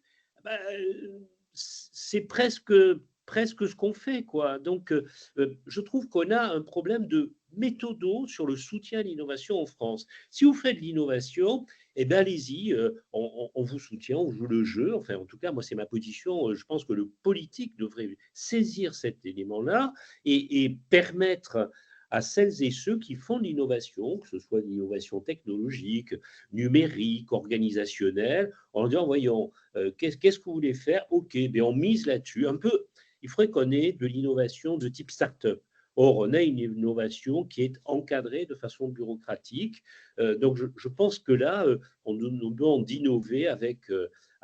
c'est presque ce qu'on fait, quoi. Donc, je trouve qu'on a un problème de méthodo sur le soutien à l'innovation en France. Si vous faites de l'innovation, eh bien, allez-y, on vous soutient, on joue le jeu. Enfin, en tout cas, moi, c'est ma position. Je pense que le politique devrait saisir cet élément-là et permettre à celles et ceux qui font de l'innovation, que ce soit de l'innovation technologique, numérique, organisationnelle, en disant, voyons, qu'est-ce que vous voulez faire? OK, ben on mise là-dessus. Un peu, il faudrait qu'on ait de l'innovation de type start-up. Or, on a une innovation qui est encadrée de façon bureaucratique. Donc, je pense que là, on nous demande d'innover avec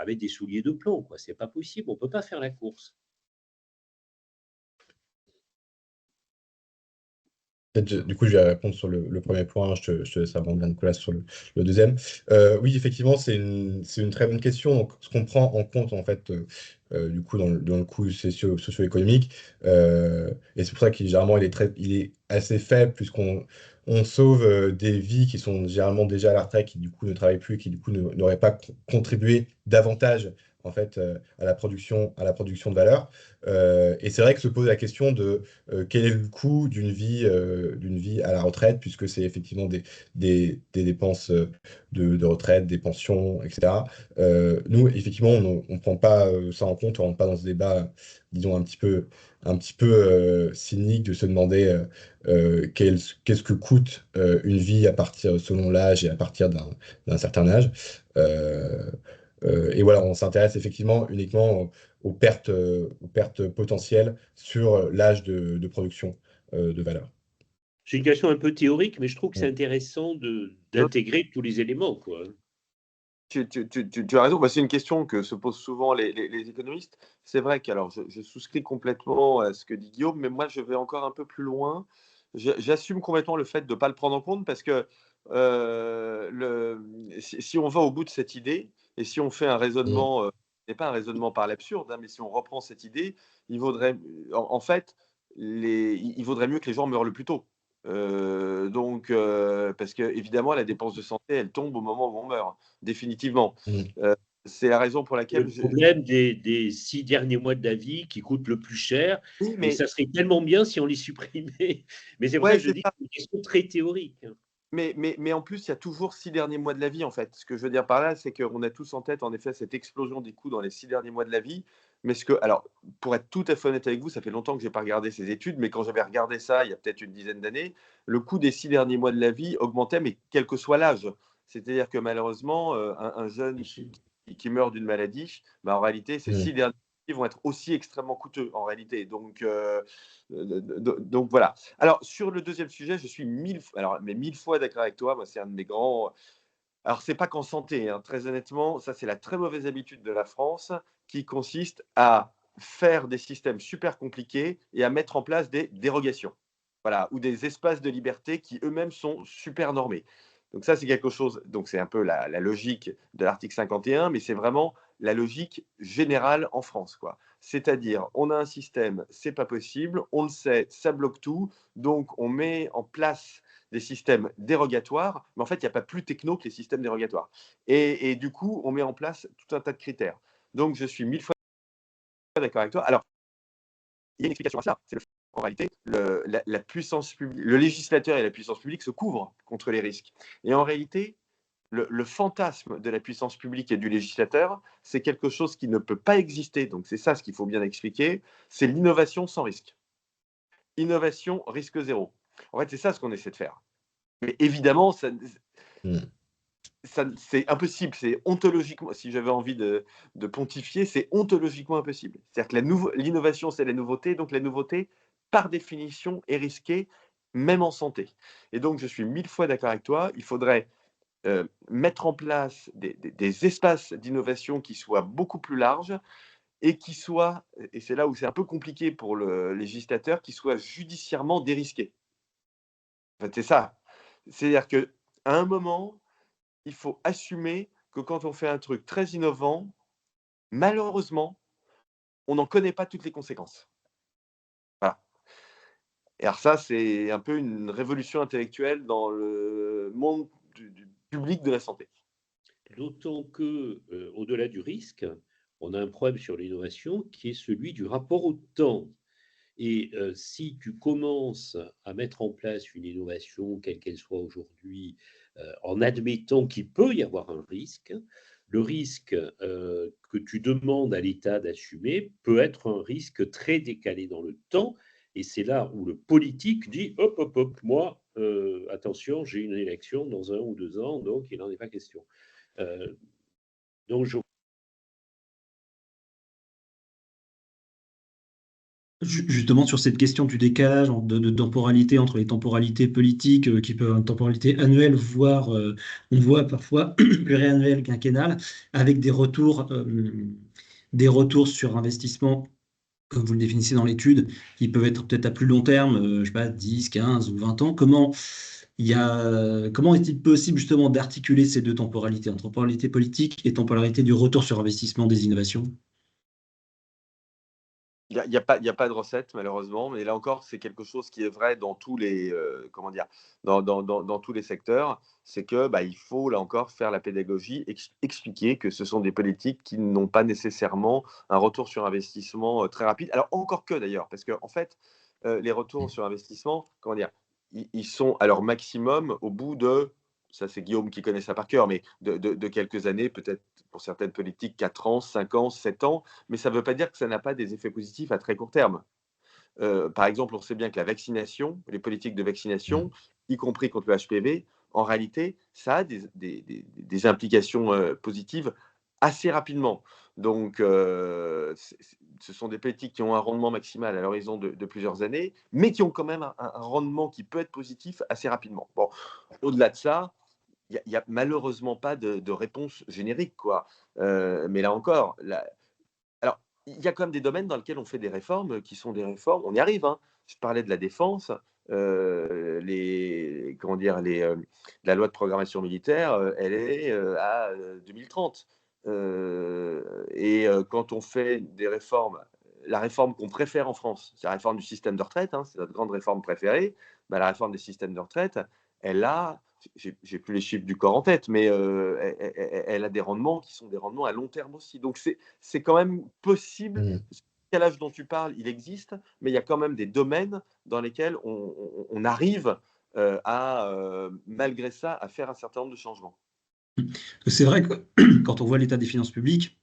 des souliers de plomb. Ce n'est pas possible, on ne peut pas faire la course. Du coup, je vais répondre sur le premier point. Je te laisse rebondir, Nicolas, sur le deuxième. Oui, effectivement, c'est une très bonne question. Donc, ce qu'on prend en compte, en fait, du coup, dans le coût socio-économique, et c'est pour ça qu'il généralement, il est assez faible, puisqu'on sauve des vies qui sont généralement déjà à la retraite, qui du coup ne travaillent plus, qui du coup n'auraient pas contribué davantage en fait à la production de valeur. Et c'est vrai que se pose la question de quel est le coût d'une vie à la retraite, puisque c'est effectivement des dépenses de retraite, des pensions, etc. Nous, effectivement, on ne prend pas ça en compte, on ne rentre pas dans ce débat, disons, un petit peu cynique de se demander qu'est-ce que coûte une vie à partir, selon l'âge et à partir d'un certain âge. Et voilà, on s'intéresse effectivement uniquement aux pertes potentielles sur l'âge de production de valeur. C'est une question un peu théorique, mais je trouve que c'est Mm. intéressant d'intégrer tous les éléments, quoi. Tu as raison. Bah, c'est une question que se posent souvent les économistes. C'est vrai que alors, je souscris complètement à ce que dit Guillaume, mais moi, je vais encore un peu plus loin. J'assume complètement le fait de ne pas le prendre en compte parce que si on va au bout de cette idée et si on fait un Mm. raisonnement, n'est pas un raisonnement par l'absurde, hein, mais si on reprend cette idée, il vaudrait, en fait, il vaudrait mieux que les gens meurent le plus tôt. Parce que évidemment, la dépense de santé, elle tombe au moment où on meurt, définitivement. Mm. C'est la raison pour laquelle Le problème des 6 derniers mois de la vie qui coûtent le plus cher, oui, et ça serait tellement bien si on les supprimait. Mais c'est pour ça ouais, que je c'est dis que ça. c'est une question très théorique. Mais en plus, il y a toujours 6 derniers mois de la vie, en fait. Ce que je veux dire par là, c'est qu'on a tous en tête, en effet, cette explosion des coûts dans les 6 derniers mois de la vie. Mais alors, pour être tout à fait honnête avec vous, ça fait longtemps que je n'ai pas regardé ces études, mais quand j'avais regardé ça, il y a peut-être une dizaine d'années, le coût des 6 derniers mois de la vie augmentait, mais quel que soit l'âge. C'est-à-dire que malheureusement, un jeune qui meurt d'une maladie, bah, en réalité, ces 6 Mm. derniers mois vont être aussi extrêmement coûteux, en réalité. Donc voilà. Alors, sur le deuxième sujet, je suis mille fois d'accord avec toi. Moi, c'est un de mes grands. Alors, c'est pas qu'en santé, hein, très honnêtement, ça, c'est la très mauvaise habitude de la France qui consiste à faire des systèmes super compliqués et à mettre en place des dérogations. Voilà, ou des espaces de liberté qui eux-mêmes sont super normés. Donc, ça, c'est quelque chose. Donc, c'est un peu la logique de l'article 51, mais c'est vraiment la logique générale en France, quoi. C'est-à-dire, on a un système, c'est pas possible, on le sait, ça bloque tout, donc on met en place des systèmes dérogatoires, mais en fait, il n'y a pas plus techno que les systèmes dérogatoires. Et du coup, on met en place tout un tas de critères. Donc, je suis mille fois d'accord avec toi. Alors, il y a une explication à ça. C'est en réalité, la puissance publique, le législateur et la puissance publique se couvrent contre les risques. Et en réalité, le fantasme de la puissance publique et du législateur, c'est quelque chose qui ne peut pas exister. Donc, c'est ça ce qu'il faut bien expliquer. C'est l'innovation sans risque. Innovation, risque zéro. En fait, c'est ça ce qu'on essaie de faire. Mais évidemment, Mm. c'est impossible. C'est ontologiquement, si j'avais envie de pontifier, c'est ontologiquement impossible. C'est-à-dire que l'innovation, c'est la nouveauté. Donc, la nouveauté, par définition, est risquée, même en santé. Et donc, je suis mille fois d'accord avec toi. Il faudrait mettre en place des espaces d'innovation qui soient beaucoup plus larges et qui soient, et c'est là où c'est un peu compliqué pour le législateur, qui soient judiciairement dérisqués. En fait, c'est ça. C'est-à-dire qu'à un moment, il faut assumer que quand on fait un truc très innovant, malheureusement, on n'en connaît pas toutes les conséquences. Voilà. Et alors ça, c'est un peu une révolution intellectuelle dans le monde du public de la santé. D'autant que, au-delà du risque, on a un problème sur l'innovation qui est celui du rapport au temps. Et si tu commences à mettre en place une innovation, quelle qu'elle soit aujourd'hui, en admettant qu'il peut y avoir un risque, le risque que tu demandes à l'État d'assumer peut être un risque très décalé dans le temps. Et c'est là où le politique dit, hop, hop, hop, moi, attention, j'ai une élection dans 1 ou 2 ans, donc il n'en est pas question. Donc, Justement, sur cette question du décalage de temporalité entre les temporalités politiques, qui peuvent une temporalité annuelle, voire on voit parfois pluriannuelle, quinquennale, avec des retours sur investissement, comme vous le définissez dans l'étude, qui peuvent être peut-être à plus long terme, je ne sais pas, 10, 15 ou 20 ans. Comment est-il possible justement d'articuler ces deux temporalités, entre temporalité politique et temporalité du retour sur investissement des innovations? Il y a pas de recette, malheureusement, mais là encore, c'est quelque chose qui est vrai dans tous les, comment dire? Dans tous les secteurs. C'est que, bah, il faut, là encore, faire la pédagogie, expliquer que ce sont des politiques qui n'ont pas nécessairement un retour sur investissement, très rapide. Alors encore que d'ailleurs, parce qu'en fait, les retours sur investissement, comment dire? Ils sont à leur maximum au bout de, ça c'est Guillaume qui connaît ça par cœur, mais de quelques années, peut-être pour certaines politiques 4 ans, 5 ans, 7 ans, mais ça ne veut pas dire que ça n'a pas des effets positifs à très court terme. Par exemple, on sait bien que la vaccination, les politiques de vaccination, y compris contre le HPV, en réalité, ça a des implications positives assez rapidement. Donc, ce sont des politiques qui ont un rendement maximal à l'horizon de plusieurs années, mais qui ont quand même un rendement qui peut être positif assez rapidement. Bon, au-delà de ça, il n'y a malheureusement pas de réponse générique, quoi. Mais là encore, alors, il y a quand même des domaines dans lesquels on fait des réformes qui sont des réformes, on y arrive, hein. Je parlais de la défense, comment dire, la loi de programmation militaire, elle est à 2030. Quand on fait des réformes, la réforme qu'on préfère en France, c'est la réforme du système de retraite, hein, c'est notre grande réforme préférée. Bah, la réforme des systèmes de retraite, elle a, j'ai plus les chiffres du corps en tête, mais elle a des rendements qui sont des rendements à long terme aussi. Donc c'est quand même possible. Ce décalage dont tu parles, il existe, mais il y a quand même des domaines dans lesquels on arrive malgré ça, à faire un certain nombre de changements. C'est vrai que quand on voit l'état des finances publiques,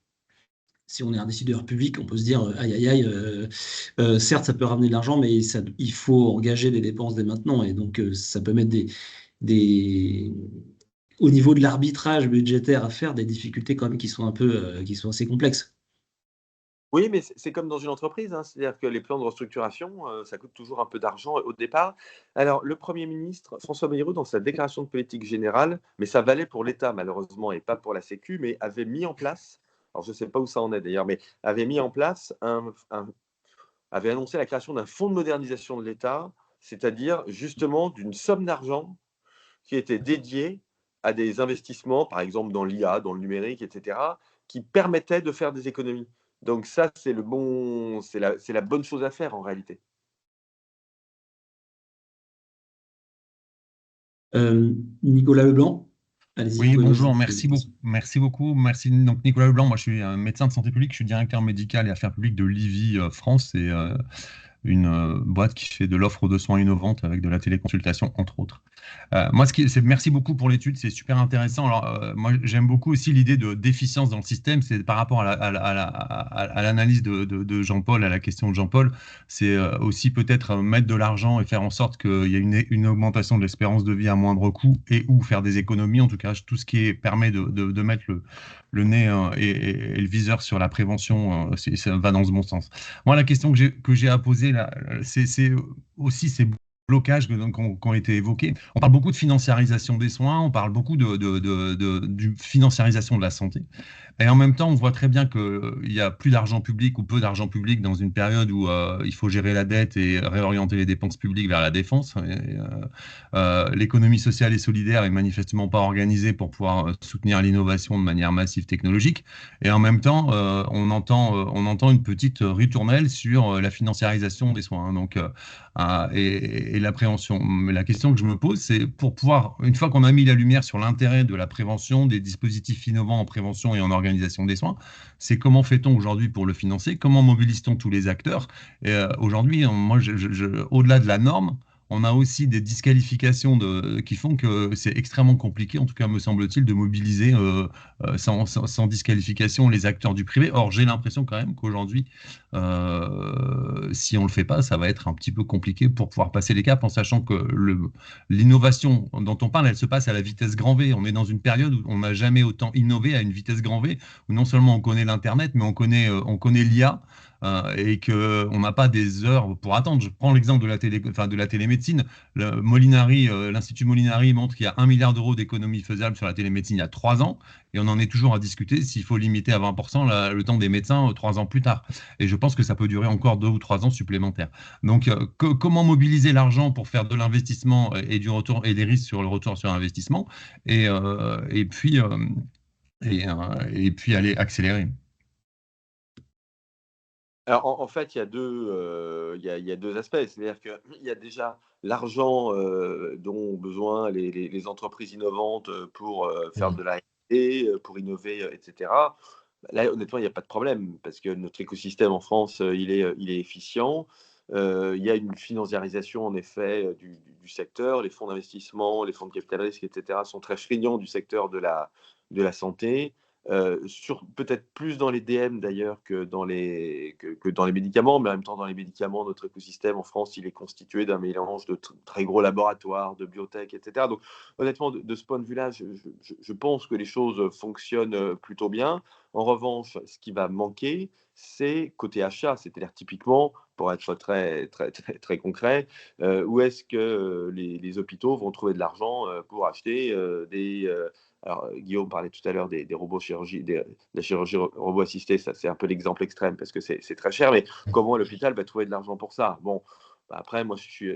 si on est un décideur public, on peut se dire aïe aïe aïe, certes ça peut ramener de l'argent, mais il faut engager des dépenses dès maintenant, et donc ça peut mettre au niveau de l'arbitrage budgétaire à faire des difficultés quand même qui sont qui sont assez complexes. Oui, mais c'est comme dans une entreprise, hein. C'est-à-dire que les plans de restructuration, ça coûte toujours un peu d'argent au départ. Alors, le Premier ministre François Bayrou, dans sa déclaration de politique générale, mais ça valait pour l'État malheureusement et pas pour la Sécu, mais avait mis en place, alors je ne sais pas où ça en est d'ailleurs, mais avait mis en place avait annoncé la création d'un fonds de modernisation de l'État, c'est-à-dire justement d'une somme d'argent qui était dédiée à des investissements, par exemple dans l'IA, dans le numérique, etc., qui permettaient de faire des économies. Donc ça, c'est la bonne chose à faire en réalité. Nicolas Leblanc, allez-y. Oui, vous pouvez bonjour, poser merci une beaucoup. question. Merci beaucoup. Merci. Donc, Nicolas Leblanc, moi je suis un médecin de santé publique, je suis directeur médical et affaires publiques de Livy France, et une boîte qui fait de l'offre de soins innovante avec de la téléconsultation, entre autres. Merci beaucoup pour l'étude, c'est super intéressant. Alors, moi, j'aime beaucoup aussi l'idée d'efficience dans le système. C'est par rapport à l'analyse de Jean-Paul, à la question de Jean-Paul, c'est aussi peut-être mettre de l'argent et faire en sorte qu'il y ait une augmentation de l'espérance de vie à moindre coût, et ou faire des économies. En tout cas, tout ce qui permet de mettre le nez et le viseur sur la prévention, ça va dans ce bon sens. Moi, la question que j'ai à poser là, c'est aussi ces blocages qui ont été évoqués. On parle beaucoup de financiarisation des soins, on parle beaucoup de financiarisation de la santé. Et en même temps, on voit très bien qu'il y a plus d'argent public ou peu d'argent public dans une période où il faut gérer la dette et réorienter les dépenses publiques vers la défense. L'économie sociale et solidaire est manifestement pas organisée pour pouvoir soutenir l'innovation de manière massive technologique. Et en même temps, on entend une petite ritournelle sur la financiarisation des soins. Donc, et et la prévention. Mais la question que je me pose, c'est pour pouvoir, une fois qu'on a mis la lumière sur l'intérêt de la prévention, des dispositifs innovants en prévention et en organisation des soins, c'est comment fait-on aujourd'hui pour le financer? Comment mobilise-t-on tous les acteurs? Et aujourd'hui, moi, au-delà de la norme, on a aussi des disqualifications qui font que c'est extrêmement compliqué, en tout cas me semble-t-il, de mobiliser sans disqualification les acteurs du privé. Or, j'ai l'impression quand même qu'aujourd'hui, si on ne le fait pas, ça va être un petit peu compliqué pour pouvoir passer les caps, en sachant que l'innovation dont on parle, elle se passe à la vitesse grand V. On est dans une période où on n'a jamais autant innové à une vitesse grand V, où non seulement on connaît l'Internet, mais on connaît l'IA. Et qu'on n'a pas des heures pour attendre. Je prends l'exemple de la télémédecine. L'Institut Molinari montre qu'il y a 1 milliard d'euros d'économies faisables sur la télémédecine il y a 3 ans, et on en est toujours à discuter s'il faut limiter à 20% le temps des médecins 3 ans plus tard. Et je pense que ça peut durer encore 2 ou 3 ans supplémentaires. Donc, comment mobiliser l'argent pour faire de l'investissement et du retour et des risques sur le retour sur investissement, et puis aller accélérer. Alors, en fait, il y a deux aspects. C'est-à-dire qu'il y a déjà l'argent dont ont besoin les entreprises innovantes pour faire de la R&D, pour innover, etc. Là, honnêtement, il n'y a pas de problème parce que notre écosystème en France, il est efficient. Il y a une financiarisation, en effet, du secteur. Les fonds d'investissement, les fonds de capital risque, etc., sont très friands du secteur de la santé. Peut-être plus dans les DM d'ailleurs que dans les médicaments, mais en même temps dans les médicaments, notre écosystème en France, il est constitué d'un mélange de très gros laboratoires, de biotech, etc. Donc honnêtement, de ce point de vue-là, je pense que les choses fonctionnent plutôt bien. En revanche, ce qui va manquer, c'est côté achat, c'est-à-dire typiquement, pour être très, très, très, très concret, où est-ce que les hôpitaux vont trouver de l'argent pour acheter alors, Guillaume parlait tout à l'heure des robots de la chirurgie robot assistée, ça c'est un peu l'exemple extrême parce que c'est très cher, mais comment l'hôpital va trouver de l'argent pour ça? Bon, après, moi je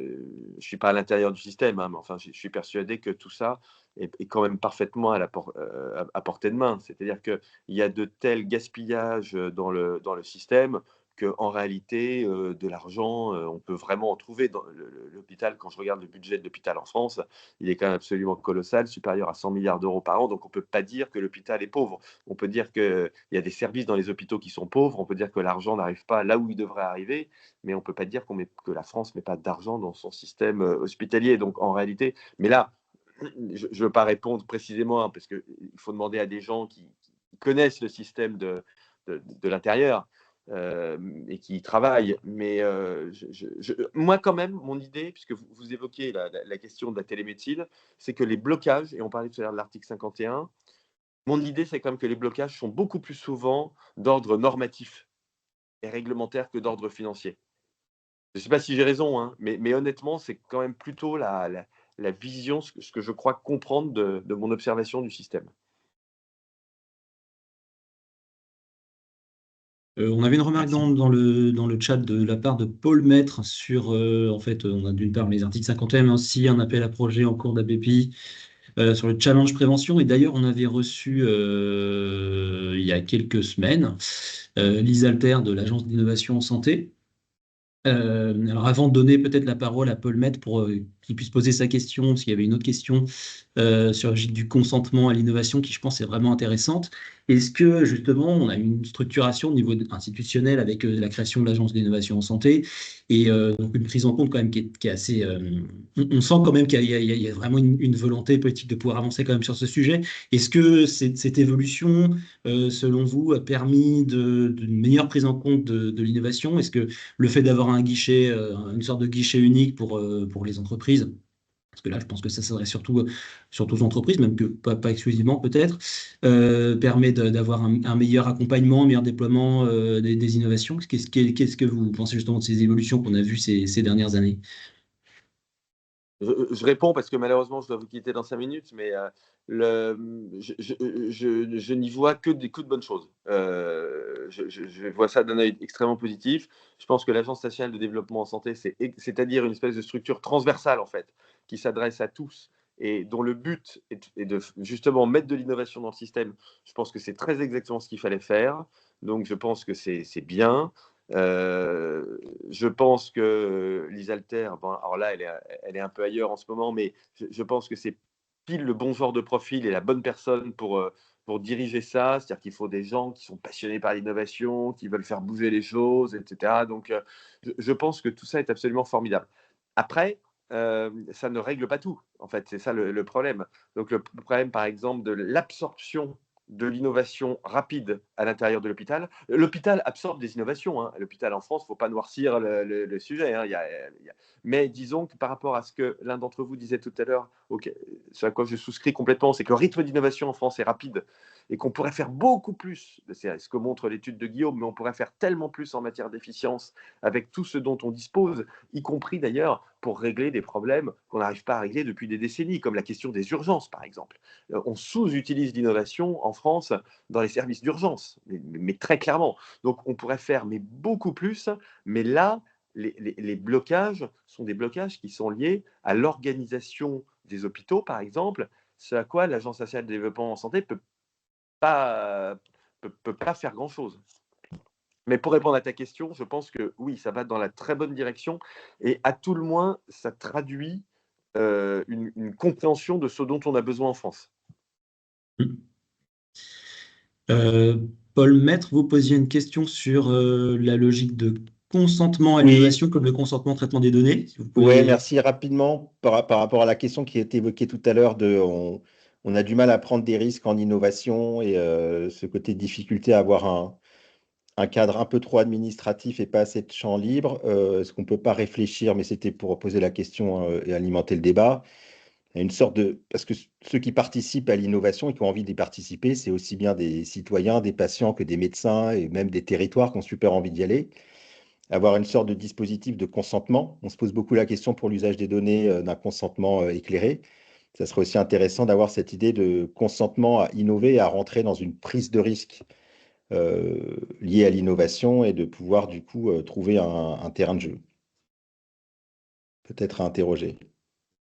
suis pas à l'intérieur du système, hein, mais enfin, je suis persuadé que tout ça est quand même parfaitement à portée de main. C'est-à-dire qu'il y a de tels gaspillages dans le système qu'en réalité, de l'argent, on peut vraiment en trouver dans l'hôpital. Quand je regarde le budget de l'hôpital en France, il est quand même absolument colossal, supérieur à 100 milliards d'euros par an. Donc, on ne peut pas dire que l'hôpital est pauvre. On peut dire qu'il y a des services dans les hôpitaux qui sont pauvres. On peut dire que l'argent n'arrive pas là où il devrait arriver. Mais on ne peut pas dire que la France ne met pas d'argent dans son système hospitalier. Donc, en réalité, mais là, je ne veux pas répondre précisément, hein, parce qu'il faut demander à des gens qui connaissent le système de l'intérieur. Et qui y travaillent. Mais moi, quand même, mon idée, puisque vous évoquiez la question de la télémédecine, c'est que les blocages, et on parlait tout à l'heure de l'article 51, mon idée, c'est quand même que les blocages sont beaucoup plus souvent d'ordre normatif et réglementaire que d'ordre financier. Je ne sais pas si j'ai raison, hein, mais honnêtement, c'est quand même plutôt la vision, ce que je crois comprendre de mon observation du système. On avait une remarque dans le chat de la part de Paul Maître sur, en fait, on a d'une part les articles 51, mais aussi un appel à projet en cours d'ABPI sur le challenge prévention. Et d'ailleurs, on avait reçu il y a quelques semaines Lise Alter de l'Agence d'innovation en santé. Alors avant de donner peut-être la parole à Paul Maître pour qu'il puisse poser sa question, parce qu'il y avait une autre question sur du consentement à l'innovation qui, je pense, est vraiment intéressante. Est-ce que, justement, on a une structuration au niveau institutionnel avec la création de l'Agence d'innovation en santé et donc une prise en compte quand même qui est assez... on sent quand même qu'il y a vraiment une volonté politique de pouvoir avancer quand même sur ce sujet. Est-ce que cette évolution, selon vous, a permis d'une meilleure prise en compte de l'innovation? Est-ce que le fait d'avoir un guichet, une sorte de guichet unique pour les entreprises, parce que là, je pense que ça s'adresse surtout aux entreprises, même que pas exclusivement peut-être, permet d'avoir un meilleur accompagnement, un meilleur déploiement des innovations. Qu'est-ce que vous pensez justement de ces évolutions qu'on a vues ces dernières années? Je réponds parce que malheureusement, je dois vous quitter dans 5 minutes, mais je n'y vois que de bonnes choses. Je vois ça d'un œil extrêmement positif. Je pense que l'Agence nationale de développement en santé, c'est-à-dire une espèce de structure transversale, en fait, qui s'adresse à tous et dont le but est de justement mettre de l'innovation dans le système. Je pense que c'est très exactement ce qu'il fallait faire. Donc, je pense que c'est bien. Je pense que l'Isalter, bon, alors là, elle est un peu ailleurs en ce moment, mais je pense que c'est pile le bon genre de profil et la bonne personne pour diriger ça. C'est-à-dire qu'il faut des gens qui sont passionnés par l'innovation, qui veulent faire bouger les choses, etc. Donc, je pense que tout ça est absolument formidable. Après, ça ne règle pas tout. En fait, c'est ça le problème. Donc, le problème, par exemple, de l'absorption de l'innovation rapide à l'intérieur de l'hôpital. L'hôpital absorbe des innovations. Hein. L'hôpital en France, il ne faut pas noircir le sujet. Hein. Mais disons que par rapport à ce que l'un d'entre vous disait tout à l'heure, ce à quoi je souscris complètement, c'est que le rythme d'innovation en France est rapide et qu'on pourrait faire beaucoup plus. C'est ce que montre l'étude de Guillaume, mais on pourrait faire tellement plus en matière d'efficience avec tout ce dont on dispose, y compris d'ailleurs pour régler des problèmes qu'on n'arrive pas à régler depuis des décennies, comme la question des urgences, par exemple. On sous-utilise l'innovation en France dans les services d'urgence, mais très clairement. Donc, on pourrait faire beaucoup plus, mais là, les blocages sont des blocages qui sont liés à l'organisation des hôpitaux, par exemple, ce à quoi l'Agence nationale de développement en santé ne peut pas faire grand-chose. Mais pour répondre à ta question, je pense que oui, ça va dans la très bonne direction et à tout le moins, ça traduit une compréhension de ce dont on a besoin en France. Paul Maître, vous posiez une question sur la logique de consentement à l'innovation comme le consentement au traitement des données. Si vous pouvez... Oui, merci. Rapidement, par rapport à la question qui a été évoquée tout à l'heure, on a du mal à prendre des risques en innovation et ce côté de difficulté à avoir un cadre un peu trop administratif et pas assez de champ libre. Est-ce qu'on ne peut pas réfléchir, mais c'était pour poser la question et alimenter le débat, à une sorte de... Parce que ceux qui participent à l'innovation et qui ont envie d'y participer, c'est aussi bien des citoyens, des patients que des médecins et même des territoires qui ont super envie d'y aller. Avoir une sorte de dispositif de consentement. On se pose beaucoup la question pour l'usage des données d'un consentement éclairé. Ça serait aussi intéressant d'avoir cette idée de consentement à innover et à rentrer dans une prise de risque liée à l'innovation et de pouvoir du coup trouver un terrain de jeu. Peut-être à interroger.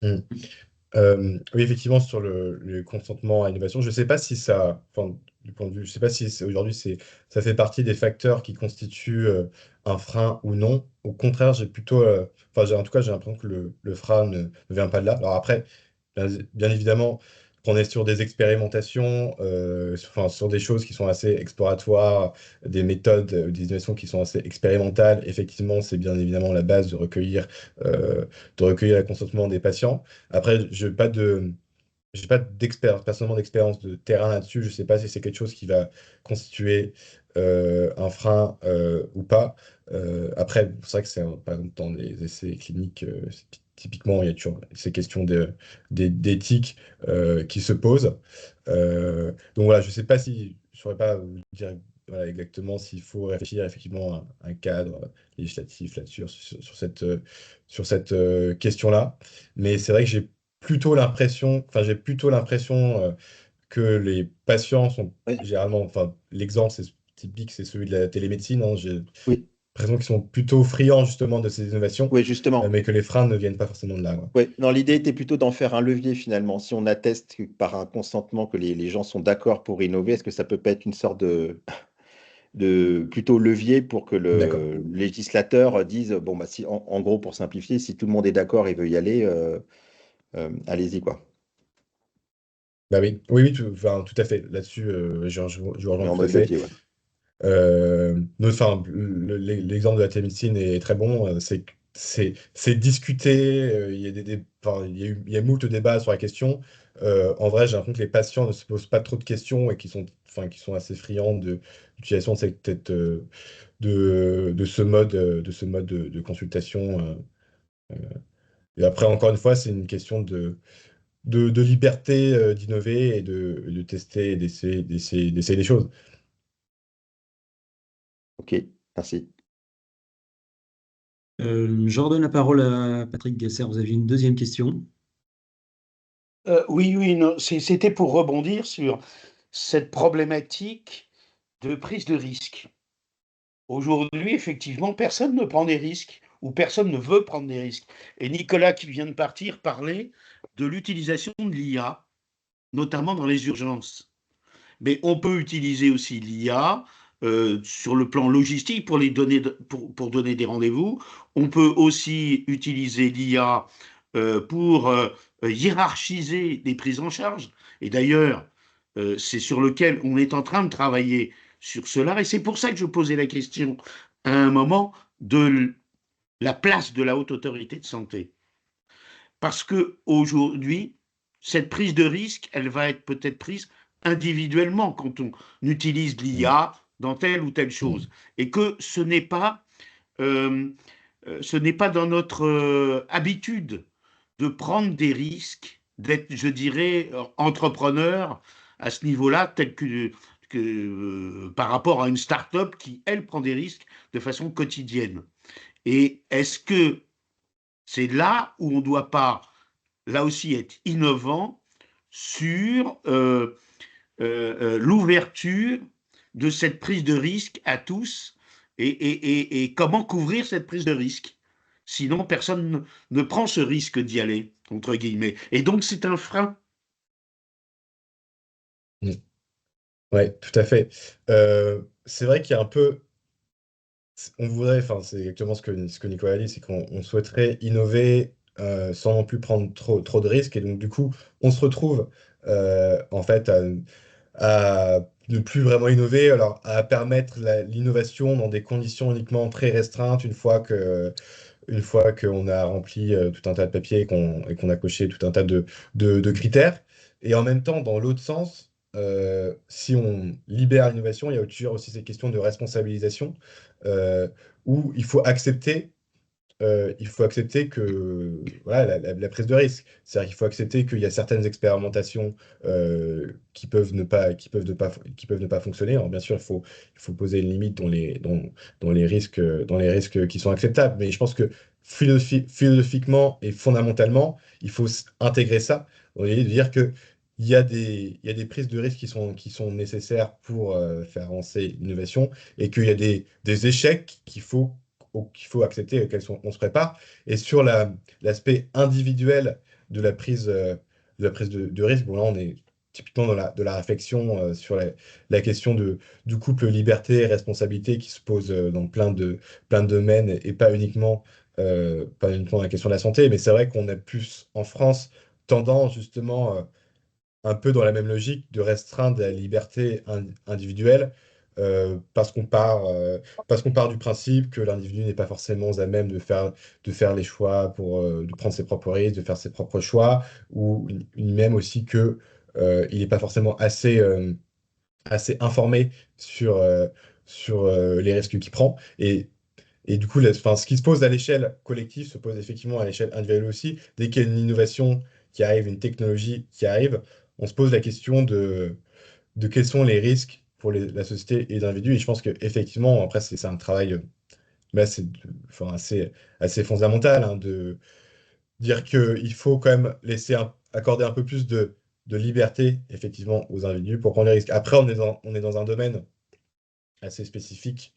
Oui, effectivement, sur le consentement à l'innovation, je ne sais pas si ça, enfin, du point de vue, je sais pas si aujourd'hui ça fait partie des facteurs qui constituent un frein ou non. Au contraire, j'ai plutôt, en tout cas, j'ai l'impression que le frein ne vient pas de là. Alors après, bien évidemment, qu'on est sur des expérimentations, sur des choses qui sont assez exploratoires, des méthodes, des innovations qui sont assez expérimentales, effectivement, c'est bien évidemment la base de recueillir le consentement des patients. Après, je n'ai pas personnellement d'expérience de terrain là-dessus. Je ne sais pas si c'est quelque chose qui va constituer un frein ou pas. Après, c'est vrai que par exemple, dans les essais cliniques, typiquement, il y a toujours ces questions d'éthique qui se posent. Donc voilà, je ne sais pas si je ne saurais pas vous dire exactement s'il faut réfléchir effectivement à un cadre législatif là-dessus, sur cette question-là. Mais c'est vrai que j'ai plutôt l'impression que les patients sont généralement, l'exemple typique, c'est celui de la télémédecine. Hein, j'ai l'impression qu'ils sont plutôt friands justement de ces innovations, mais que les freins ne viennent pas forcément de là. Oui, non, l'idée était plutôt d'en faire un levier finalement. Si on atteste par un consentement que les gens sont d'accord pour innover, est-ce que ça peut pas être une sorte de plutôt levier pour que le législateur dise, bon, bah, si, en gros, pour simplifier, si tout le monde est d'accord et veut y aller, allez-y, quoi. Bah oui, tout à fait. Là-dessus, je rejoins tout à fait. Levier, ouais. L'exemple de la télémédecine est très bon. C'est discuté. Il y a moult débats sur la question. En vrai, j'ai l'impression que les patients ne se posent pas trop de questions et qui sont assez friands de l'utilisation de ce mode de consultation. Et après, encore une fois, c'est une question de liberté d'innover et de tester et d'essayer des choses. Ok, merci. Je redonne la parole à Patrick Gasser. Vous aviez une deuxième question? Oui, non, c'était pour rebondir sur cette problématique de prise de risque. Aujourd'hui, effectivement, personne ne prend des risques ou personne ne veut prendre des risques. Et Nicolas, qui vient de partir, parlait de l'utilisation de l'IA, notamment dans les urgences. Mais on peut utiliser aussi l'IA sur le plan logistique pour pour donner des rendez-vous. On peut aussi utiliser l'IA pour hiérarchiser les prises en charge. Et d'ailleurs, c'est sur lequel on est en train de travailler sur cela. Et c'est pour ça que je posais la question à un moment de la place de la haute autorité de santé. Parce qu'aujourd'hui, cette prise de risque, elle va être peut-être prise individuellement quand on utilise l'IA dans telle ou telle chose. Et que ce n'est pas dans notre habitude de prendre des risques, d'être, je dirais, entrepreneur à ce niveau-là, tel que par rapport à une start-up qui, elle, prend des risques de façon quotidienne. Et est-ce que c'est là où on ne doit pas, là aussi, être innovant sur l'ouverture de cette prise de risque à tous et comment couvrir cette prise de risque. Sinon, personne ne prend ce risque d'y aller, entre guillemets. Et donc, c'est un frein. Oui, tout à fait. C'est vrai qu'il y a un peu. On voudrait, enfin, c'est exactement ce que Nicolas dit, c'est qu'on souhaiterait innover sans non plus prendre trop de risques. Et donc, du coup, on se retrouve en fait à ne plus vraiment innover, alors à permettre l'innovation dans des conditions uniquement très restreintes une fois qu'on a rempli tout un tas de papiers et qu'on a coché tout un tas de critères. Et en même temps, dans l'autre sens, si on libère l'innovation, il y a toujours aussi ces questions de responsabilisation euh, où il faut accepter que voilà, la prise de risque. C'est-à-dire qu'il faut accepter qu'il y a certaines expérimentations qui peuvent ne pas fonctionner. Alors bien sûr, il faut poser une limite dans les risques qui sont acceptables. Mais je pense que philosophiquement et fondamentalement, il faut intégrer ça. Au lieu de dire que il y a des prises de risque qui sont nécessaires pour faire avancer l'innovation et qu'il y a des échecs qu'il faut accepter, auxquels on se prépare. Et sur l'aspect individuel de la prise de risque, bon là on est typiquement de la réflexion sur la question du couple liberté et responsabilité qui se pose dans plein de domaines et pas uniquement la question de la santé, mais c'est vrai qu'on a plus en France tendance justement un peu dans la même logique de restreindre la liberté individuelle parce qu'on part du principe que l'individu n'est pas forcément à même de faire les choix de prendre ses propres risques, de faire ses propres choix, ou même aussi que il n'est pas forcément assez informé sur les risques qu'il prend. Et du coup, enfin, ce qui se pose à l'échelle collective se pose effectivement à l'échelle individuelle aussi. Dès qu'il y a une innovation qui arrive, une technologie qui arrive, on se pose la question de quels sont les risques pour la société et les individus. Et je pense qu'effectivement, après, c'est un travail enfin, assez fondamental hein, de dire qu'il faut quand même accorder un peu plus de liberté, effectivement, aux individus pour prendre les risques. Après, on est dans un domaine assez spécifique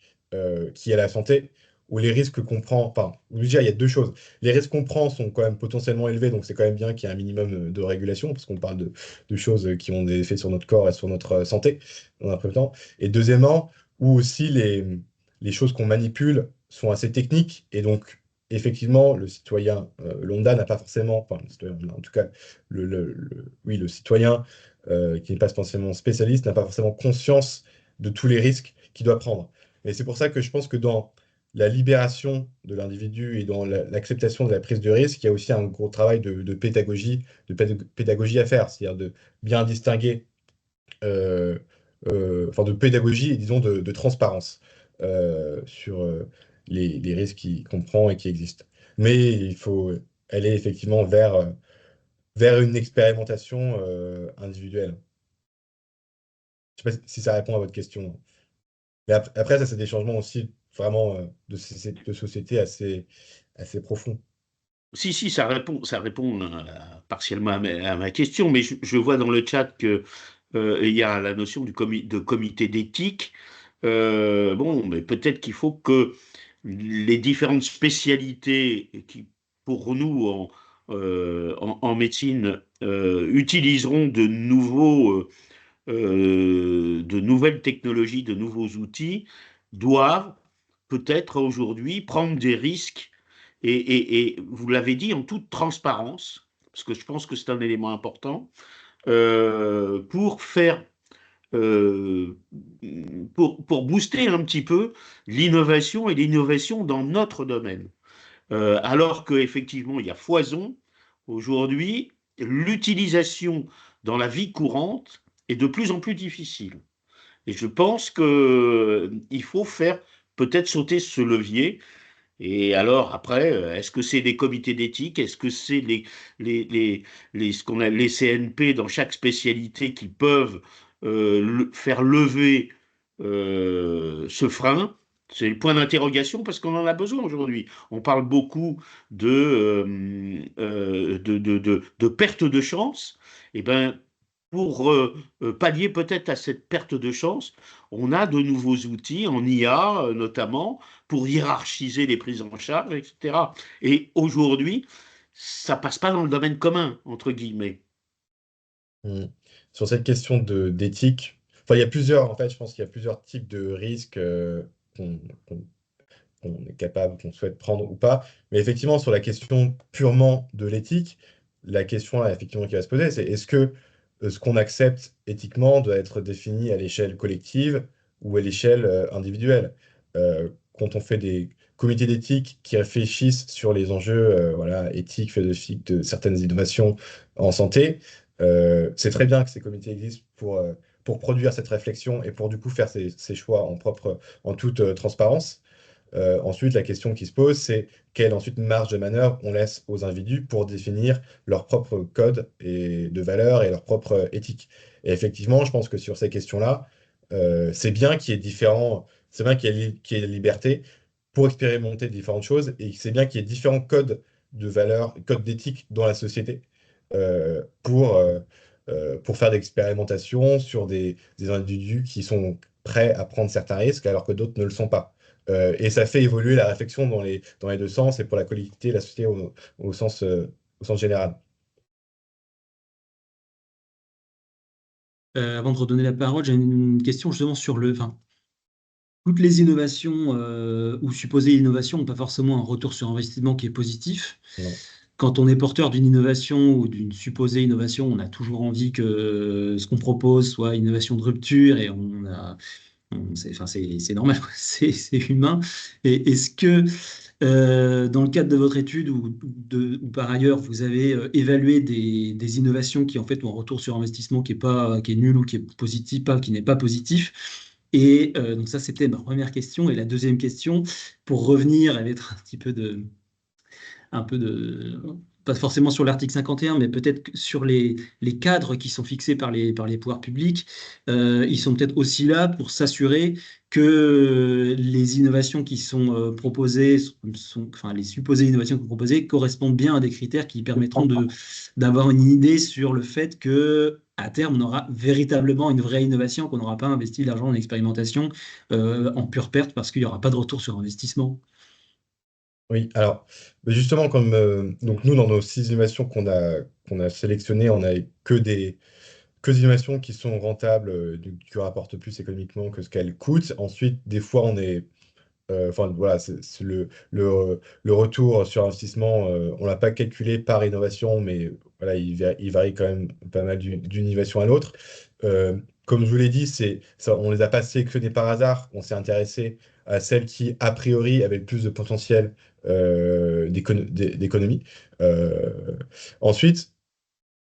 qui est la santé, où les risques qu'on prend, enfin, déjà, il y a deux choses. Les risques qu'on prend sont quand même potentiellement élevés, donc c'est quand même bien qu'il y ait un minimum de régulation, parce qu'on parle de choses qui ont des effets sur notre corps et sur notre santé, dans un premier temps. Et deuxièmement, où aussi les choses qu'on manipule sont assez techniques, et donc, effectivement, le citoyen lambda n'a pas forcément, enfin, le citoyen lambda, en tout cas, oui, le citoyen qui n'est pas spécialement spécialiste n'a pas forcément conscience de tous les risques qu'il doit prendre. Et c'est pour ça que je pense que dans la libération de l'individu et dans l'acceptation de la prise de risque, il y a aussi un gros travail de pédagogie à faire, c'est-à-dire de bien distinguer, enfin de pédagogie et disons de transparence sur les risques qu'on prend et qui existent. Mais il faut aller effectivement vers une expérimentation individuelle. Je ne sais pas si ça répond à votre question. Mais après, ça, c'est des changements aussi vraiment de société assez profonds. Si, ça répond partiellement à ma question, mais je vois dans le chat que il y a la notion de comité d'éthique. Bon, mais peut-être qu'il faut que les différentes spécialités qui, pour nous, en médecine, utiliseront de nouveaux de nouvelles technologies, de nouveaux outils, doivent peut-être aujourd'hui prendre des risques et vous l'avez dit, en toute transparence, parce que je pense que c'est un élément important, pour faire euh, pour booster un petit peu l'innovation et l'innovation dans notre domaine. Alors qu'effectivement, il y a foison, aujourd'hui, l'utilisation dans la vie courante est de plus en plus difficile. Et je pense qu'il faut faire peut-être sauter ce levier. Et alors, après, est-ce que c'est des comités d'éthique? Est-ce que c'est ce qu'on a les CNP dans chaque spécialité qui peuvent faire lever ce frein? C'est le point d'interrogation parce qu'on en a besoin aujourd'hui. On parle beaucoup de perte de chance. Eh ben, pour pallier peut-être à cette perte de chance, on a de nouveaux outils en IA notamment pour hiérarchiser les prises en charge, etc. Et aujourd'hui, ça passe pas dans le domaine commun, entre guillemets. Mm. Sur cette question d'éthique, enfin, il y a plusieurs, en fait, je pense qu'il y a plusieurs types de risques qu'on qu'on- qu'on est capable, qu'on souhaite prendre ou pas. Mais effectivement, sur la question purement de l'éthique, la question là, effectivement, qui va se poser, c'est est-ce que ce qu'on accepte éthiquement doit être défini à l'échelle collective ou à l'échelle individuelle? Quand on fait des comités d'éthique qui réfléchissent sur les enjeux voilà, éthiques, philosophiques de certaines innovations en santé, c'est très bien que ces comités existent pour produire cette réflexion et pour du coup faire ces choix en toute transparence. Ensuite, la question qui se pose, c'est quelle ensuite marge de manœuvre on laisse aux individus pour définir leur propre code et de valeurs et leur propre éthique. Et effectivement, je pense que sur ces questions-là, c'est bien qu'il y ait c'est bien qu'il y ait liberté pour expérimenter différentes choses et c'est bien qu'il y ait différents codes de valeurs, codes d'éthique dans la société pour faire des expérimentations sur des individus qui sont prêts à prendre certains risques alors que d'autres ne le sont pas. Et ça fait évoluer la réflexion dans les deux sens et pour la collectivité, la société au sens général. Avant de redonner la parole, j'ai une question justement sur enfin, toutes les innovations ou supposées innovations n'ont pas forcément un retour sur investissement qui est positif. Non. Quand on est porteur d'une innovation ou d'une supposée innovation, on a toujours envie que ce qu'on propose soit innovation de rupture et enfin, c'est normal, c'est humain. Et est-ce que dans le cadre de votre étude ou par ailleurs, vous avez évalué des innovations qui en fait ont un retour sur investissement qui est nul ou qui est positif, qui n'est pas positif? Et donc ça, c'était ma première question. Et la deuxième question, pour revenir, elle va être un peu de, pas forcément sur l'article 51, mais peut-être sur les cadres qui sont fixés par les pouvoirs publics. Ils sont peut-être aussi là pour s'assurer que les innovations qui sont proposées, enfin les supposées innovations qui sont proposées, correspondent bien à des critères qui permettront d'avoir une idée sur le fait que à terme, on aura véritablement une vraie innovation, qu'on n'aura pas investi l'argent en expérimentation en pure perte parce qu'il n'y aura pas de retour sur investissement. Oui, alors mais justement, donc nous, dans nos 6 innovations qu'on a sélectionnées, on n'a que des innovations qui sont rentables, qui rapportent plus économiquement que ce qu'elles coûtent. Ensuite, des fois, enfin voilà, c'est le retour sur investissement, on l'a pas calculé par innovation, mais voilà, il varie quand même pas mal d'une innovation à l'autre. Comme je vous l'ai dit, on les a pas sélectionnées par hasard. On s'est intéressé à celles qui, a priori, avaient le plus de potentiel d'économie. Ensuite,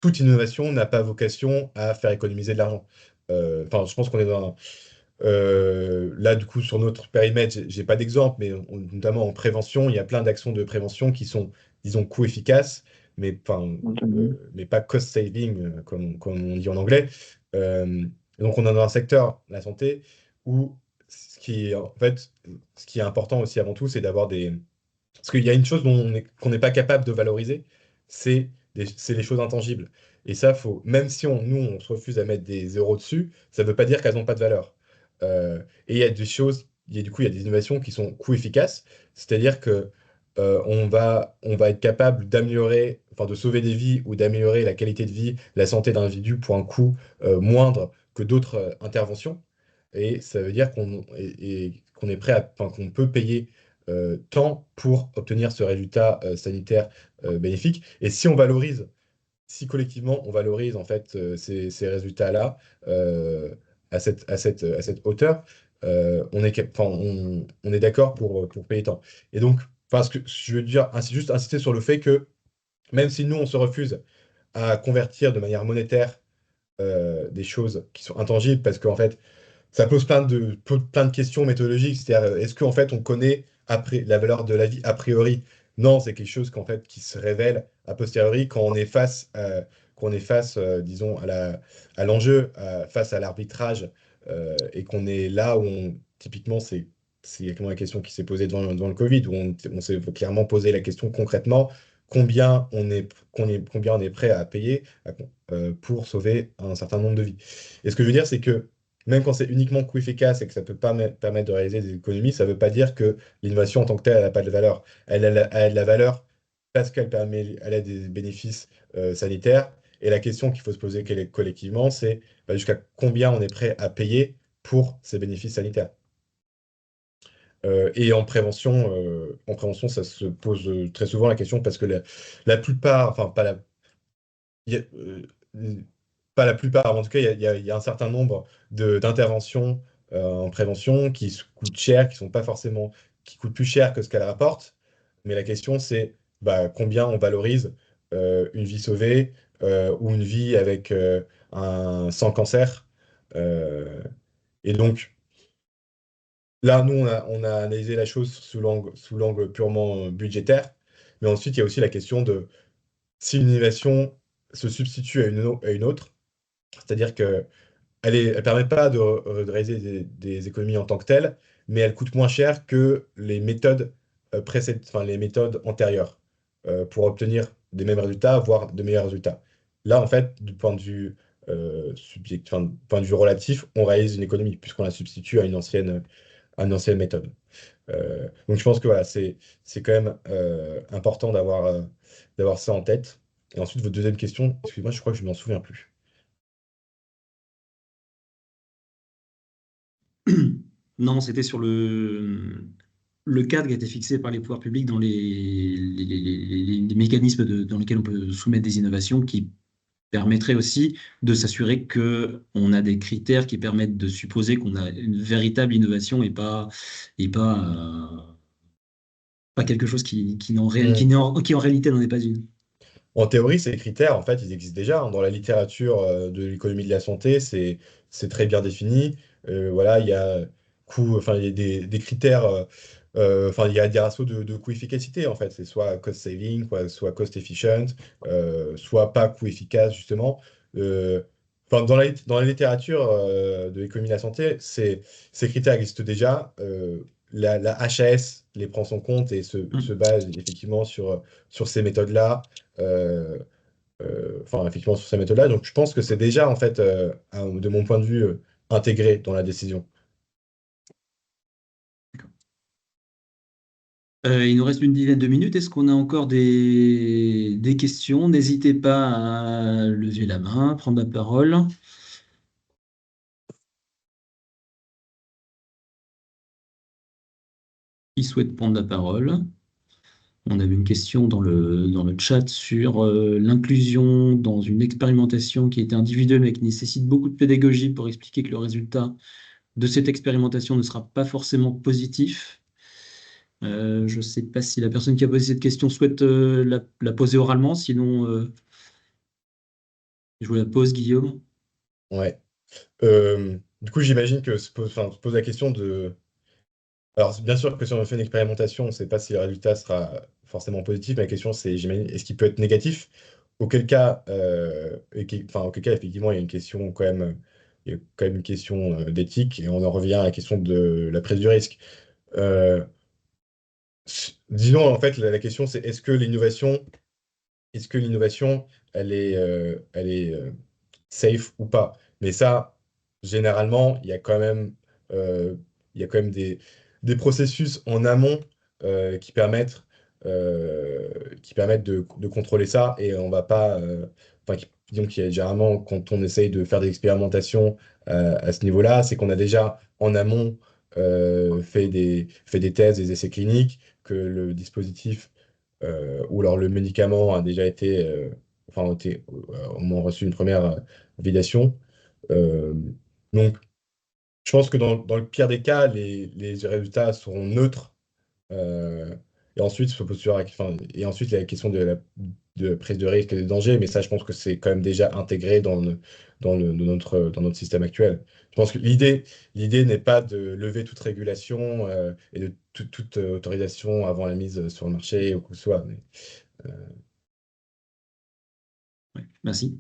toute innovation n'a pas vocation à faire économiser de l'argent. Enfin, je pense qu'on est là, du coup, sur notre périmètre, j'ai pas d'exemple, mais notamment en prévention, il y a plein d'actions de prévention qui sont, disons, coût efficaces, mais pas cost saving, comme on dit en anglais. Donc, on est dans un secteur, la santé, où en fait, ce qui est important aussi avant tout, c'est d'avoir parce qu'il y a une chose qu'on n'est pas capable de valoriser, c'est les choses intangibles. Et ça, même si nous, on se refuse à mettre des zéros dessus, ça ne veut pas dire qu'elles n'ont pas de valeur. Et il y a des choses, du coup, il y a des innovations qui sont coût efficaces, c'est-à-dire que on va être capable d'améliorer, enfin de sauver des vies ou d'améliorer la qualité de vie, la santé d'individus pour un coût moindre que d'autres interventions. Et ça veut dire qu'on est prêt enfin, qu'on peut payer tant pour obtenir ce résultat sanitaire bénéfique. Et si collectivement on valorise en fait ces résultats-là à cette hauteur, on est d'accord pour payer tant. Et donc, enfin, ce que je veux dire, c'est juste insister sur le fait que même si nous on se refuse à convertir de manière monétaire des choses qui sont intangibles, parce qu'en fait, ça pose plein de questions méthodologiques. C'est-à-dire, est-ce qu'en fait, on connaît après la valeur de la vie a priori? Non, c'est quelque chose qu'en fait, qui se révèle a posteriori quand on est face, disons, à l'enjeu, face à l'arbitrage, et qu'on est là où typiquement, c'est exactement la question qui s'est posée devant le Covid, où on s'est clairement posé la question concrètement, combien on est prêt à payer pour sauver un certain nombre de vies. Et ce que je veux dire, c'est que même quand c'est uniquement coût efficace et que ça peut pas permettre de réaliser des économies, ça ne veut pas dire que l'innovation en tant que telle, elle n'a pas de valeur. Elle a de la valeur parce elle a des bénéfices sanitaires. Et la question qu'il faut se poser collectivement, c'est jusqu'à combien on est prêt à payer pour ces bénéfices sanitaires. Et en prévention, ça se pose très souvent la question parce que la plupart, enfin pas la, il y a, pas la plupart, mais en tout cas, il y a un certain nombre d'interventions en prévention qui coûtent cher, qui coûtent plus cher que ce qu'elles rapportent. Mais la question, c'est combien on valorise une vie sauvée ou une vie avec sans cancer. Euh, et donc, là, nous, on a analysé la chose sous l'angle purement budgétaire. Mais ensuite, il y a aussi la question de si une innovation se substitue à une autre, c'est-à-dire que elle permet pas de réaliser des économies en tant que telles, mais elle coûte moins cher que les méthodes enfin, les méthodes antérieures pour obtenir des mêmes résultats, voire de meilleurs résultats. Là, en fait, du point de vue enfin, du point de vue relatif, on réalise une économie puisqu'on la substitue à une ancienne méthode. Donc, je pense que voilà, c'est quand même important d'avoir ça en tête. Et ensuite, votre deuxième question, excusez-moi, je crois que je ne m'en souviens plus. Non, c'était sur le cadre qui a été fixé par les pouvoirs publics dans les mécanismes dans lesquels on peut soumettre des innovations qui permettraient aussi de s'assurer qu'on a des critères qui permettent de supposer qu'on a une véritable innovation et pas quelque chose qui en réalité n'en est pas une. En théorie, ces critères, en fait, ils existent déjà, hein. Dans la littérature de l'économie de la santé, c'est très bien défini. Voilà, il y a enfin, il y a des critères, enfin, il y a des ratios de coût-efficacité, en fait. C'est soit cost saving, soit cost efficient, soit pas coût efficace, justement. Euh, enfin, dans la littérature de l'économie de la santé, ces critères existent déjà. La HAS les prend en compte et se base effectivement sur ces méthodes-là. Euh, enfin, effectivement, sur ces méthodes-là. Donc, je pense que c'est déjà, en fait, de mon point de vue, intégré dans la décision. Il nous reste une dizaine de minutes. Est-ce qu'on a encore des questions? N'hésitez pas à lever la main, prendre la parole. Qui souhaite prendre la parole? On avait une question dans le chat sur l'inclusion dans une expérimentation qui était individuelle mais qui nécessite beaucoup de pédagogie pour expliquer que le résultat de cette expérimentation ne sera pas forcément positif. Je ne sais pas si la personne qui a posé cette question souhaite la poser oralement, sinon je vous la pose, Guillaume. Ouais. Du coup, j'imagine que se pose la question de. Alors, bien sûr que si on fait une expérimentation, on ne sait pas si le résultat sera forcément positif, mais la question, c'est, j'imagine, est-ce qu'il peut être négatif? Auquel cas, auquel cas, effectivement, il y a une question quand même, il y a quand même une question d'éthique, et on en revient à la question de la prise du risque. Euh, Disons, en fait, la question, c'est est-ce que l'innovation, elle est safe ou pas? Mais ça, généralement, euh, il y a quand même des processus en amont qui permettent de contrôler ça et on va pas, enfin, disons qu'il y a généralement, quand on essaye de faire des expérimentations à ce niveau-là, c'est qu'on a déjà en amont fait des tests, des essais cliniques, que le dispositif ou alors le médicament a déjà été, au moins reçu une première validation. Euh, donc, je pense que dans le pire des cas, les résultats seront neutres. Euh, et ensuite, et ensuite, il y a la question de prise de risque et des dangers, mais ça, je pense que c'est quand même déjà intégré dans notre système actuel. Je pense que l'idée n'est pas de lever toute régulation et de toute autorisation avant la mise sur le marché ou quoi que ce soit. Ouais, merci.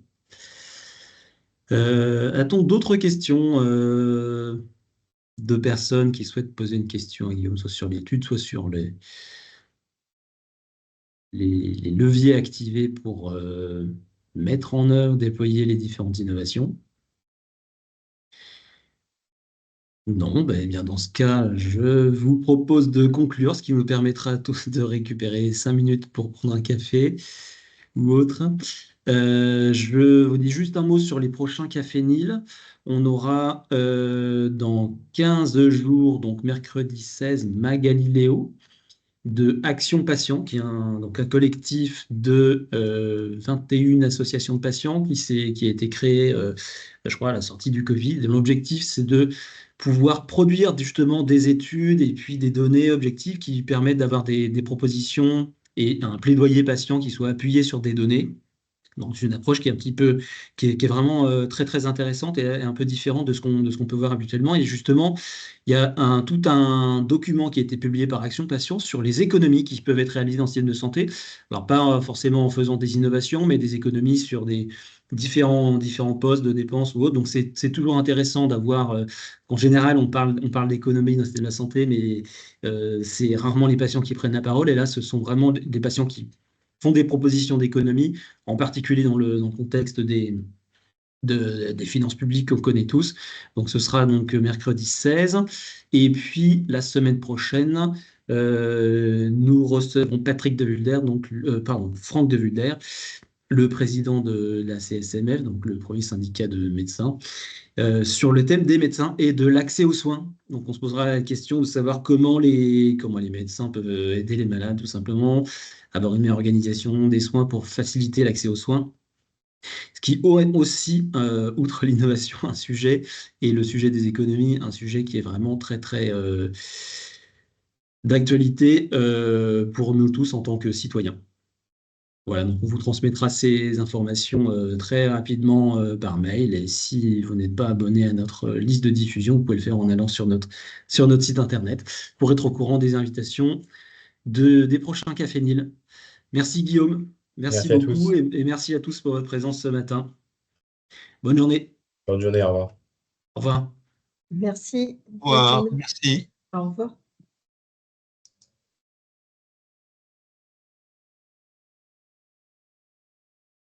A-t-on d'autres questions de personnes qui souhaitent poser une question à Guillaume, soit sur l'étude, soit sur les leviers activés pour mettre en œuvre, déployer les différentes innovations? Non, ben, eh bien dans ce cas, je vous propose de conclure, ce qui me permettra à tous de récupérer 5 minutes pour prendre un café ou autre. Je vous dis juste un mot sur les prochains Cafés Nil. On aura dans 15 jours, donc mercredi 16, Magaliléo de Action Patient, qui est donc un collectif de 21 associations de patients qui a été créé, je crois, à la sortie du Covid. L'objectif, c'est de pouvoir produire justement des études et puis des données objectives qui permettent d'avoir des propositions et un plaidoyer patient qui soit appuyé sur des données. Donc, c'est une approche qui est un petit peu, qui est vraiment très très intéressante et un peu différente de ce qu'on peut voir habituellement. Et justement, il y a tout un document qui a été publié par Action Patient sur les économies qui peuvent être réalisées dans le système de santé. Alors, pas forcément en faisant des innovations, mais des économies sur des différents postes de dépenses ou autres. Donc, c'est toujours intéressant d'avoir, en général, on parle d'économie dans le système de la santé, mais c'est rarement les patients qui prennent la parole. Et là, ce sont vraiment des patients qui font des propositions d'économie, en particulier dans le contexte des finances publiques qu'on connaît tous. Donc ce sera donc mercredi 16. Et puis la semaine prochaine, nous recevrons Patrick de Wulder, Franck de Wulder, le président de la CSMF, donc le premier syndicat de médecins, sur le thème des médecins et de l'accès aux soins. Donc on se posera la question de savoir comment les médecins peuvent aider les malades, tout simplement, avoir une meilleure organisation des soins pour faciliter l'accès aux soins. Ce qui aurait aussi, outre l'innovation, un sujet, et le sujet des économies, un sujet qui est vraiment très, très d'actualité pour nous tous en tant que citoyens. Voilà, donc on vous transmettra ces informations très rapidement par mail. Et si vous n'êtes pas abonné à notre liste de diffusion, vous pouvez le faire en allant sur notre site internet pour être au courant des invitations des prochains Cafés Nil. Merci Guillaume, merci Merci à beaucoup tous. et merci à tous pour votre présence ce matin. Bonne journée. Bonne journée, au revoir. Au revoir. Merci. Au revoir. Merci. Au revoir.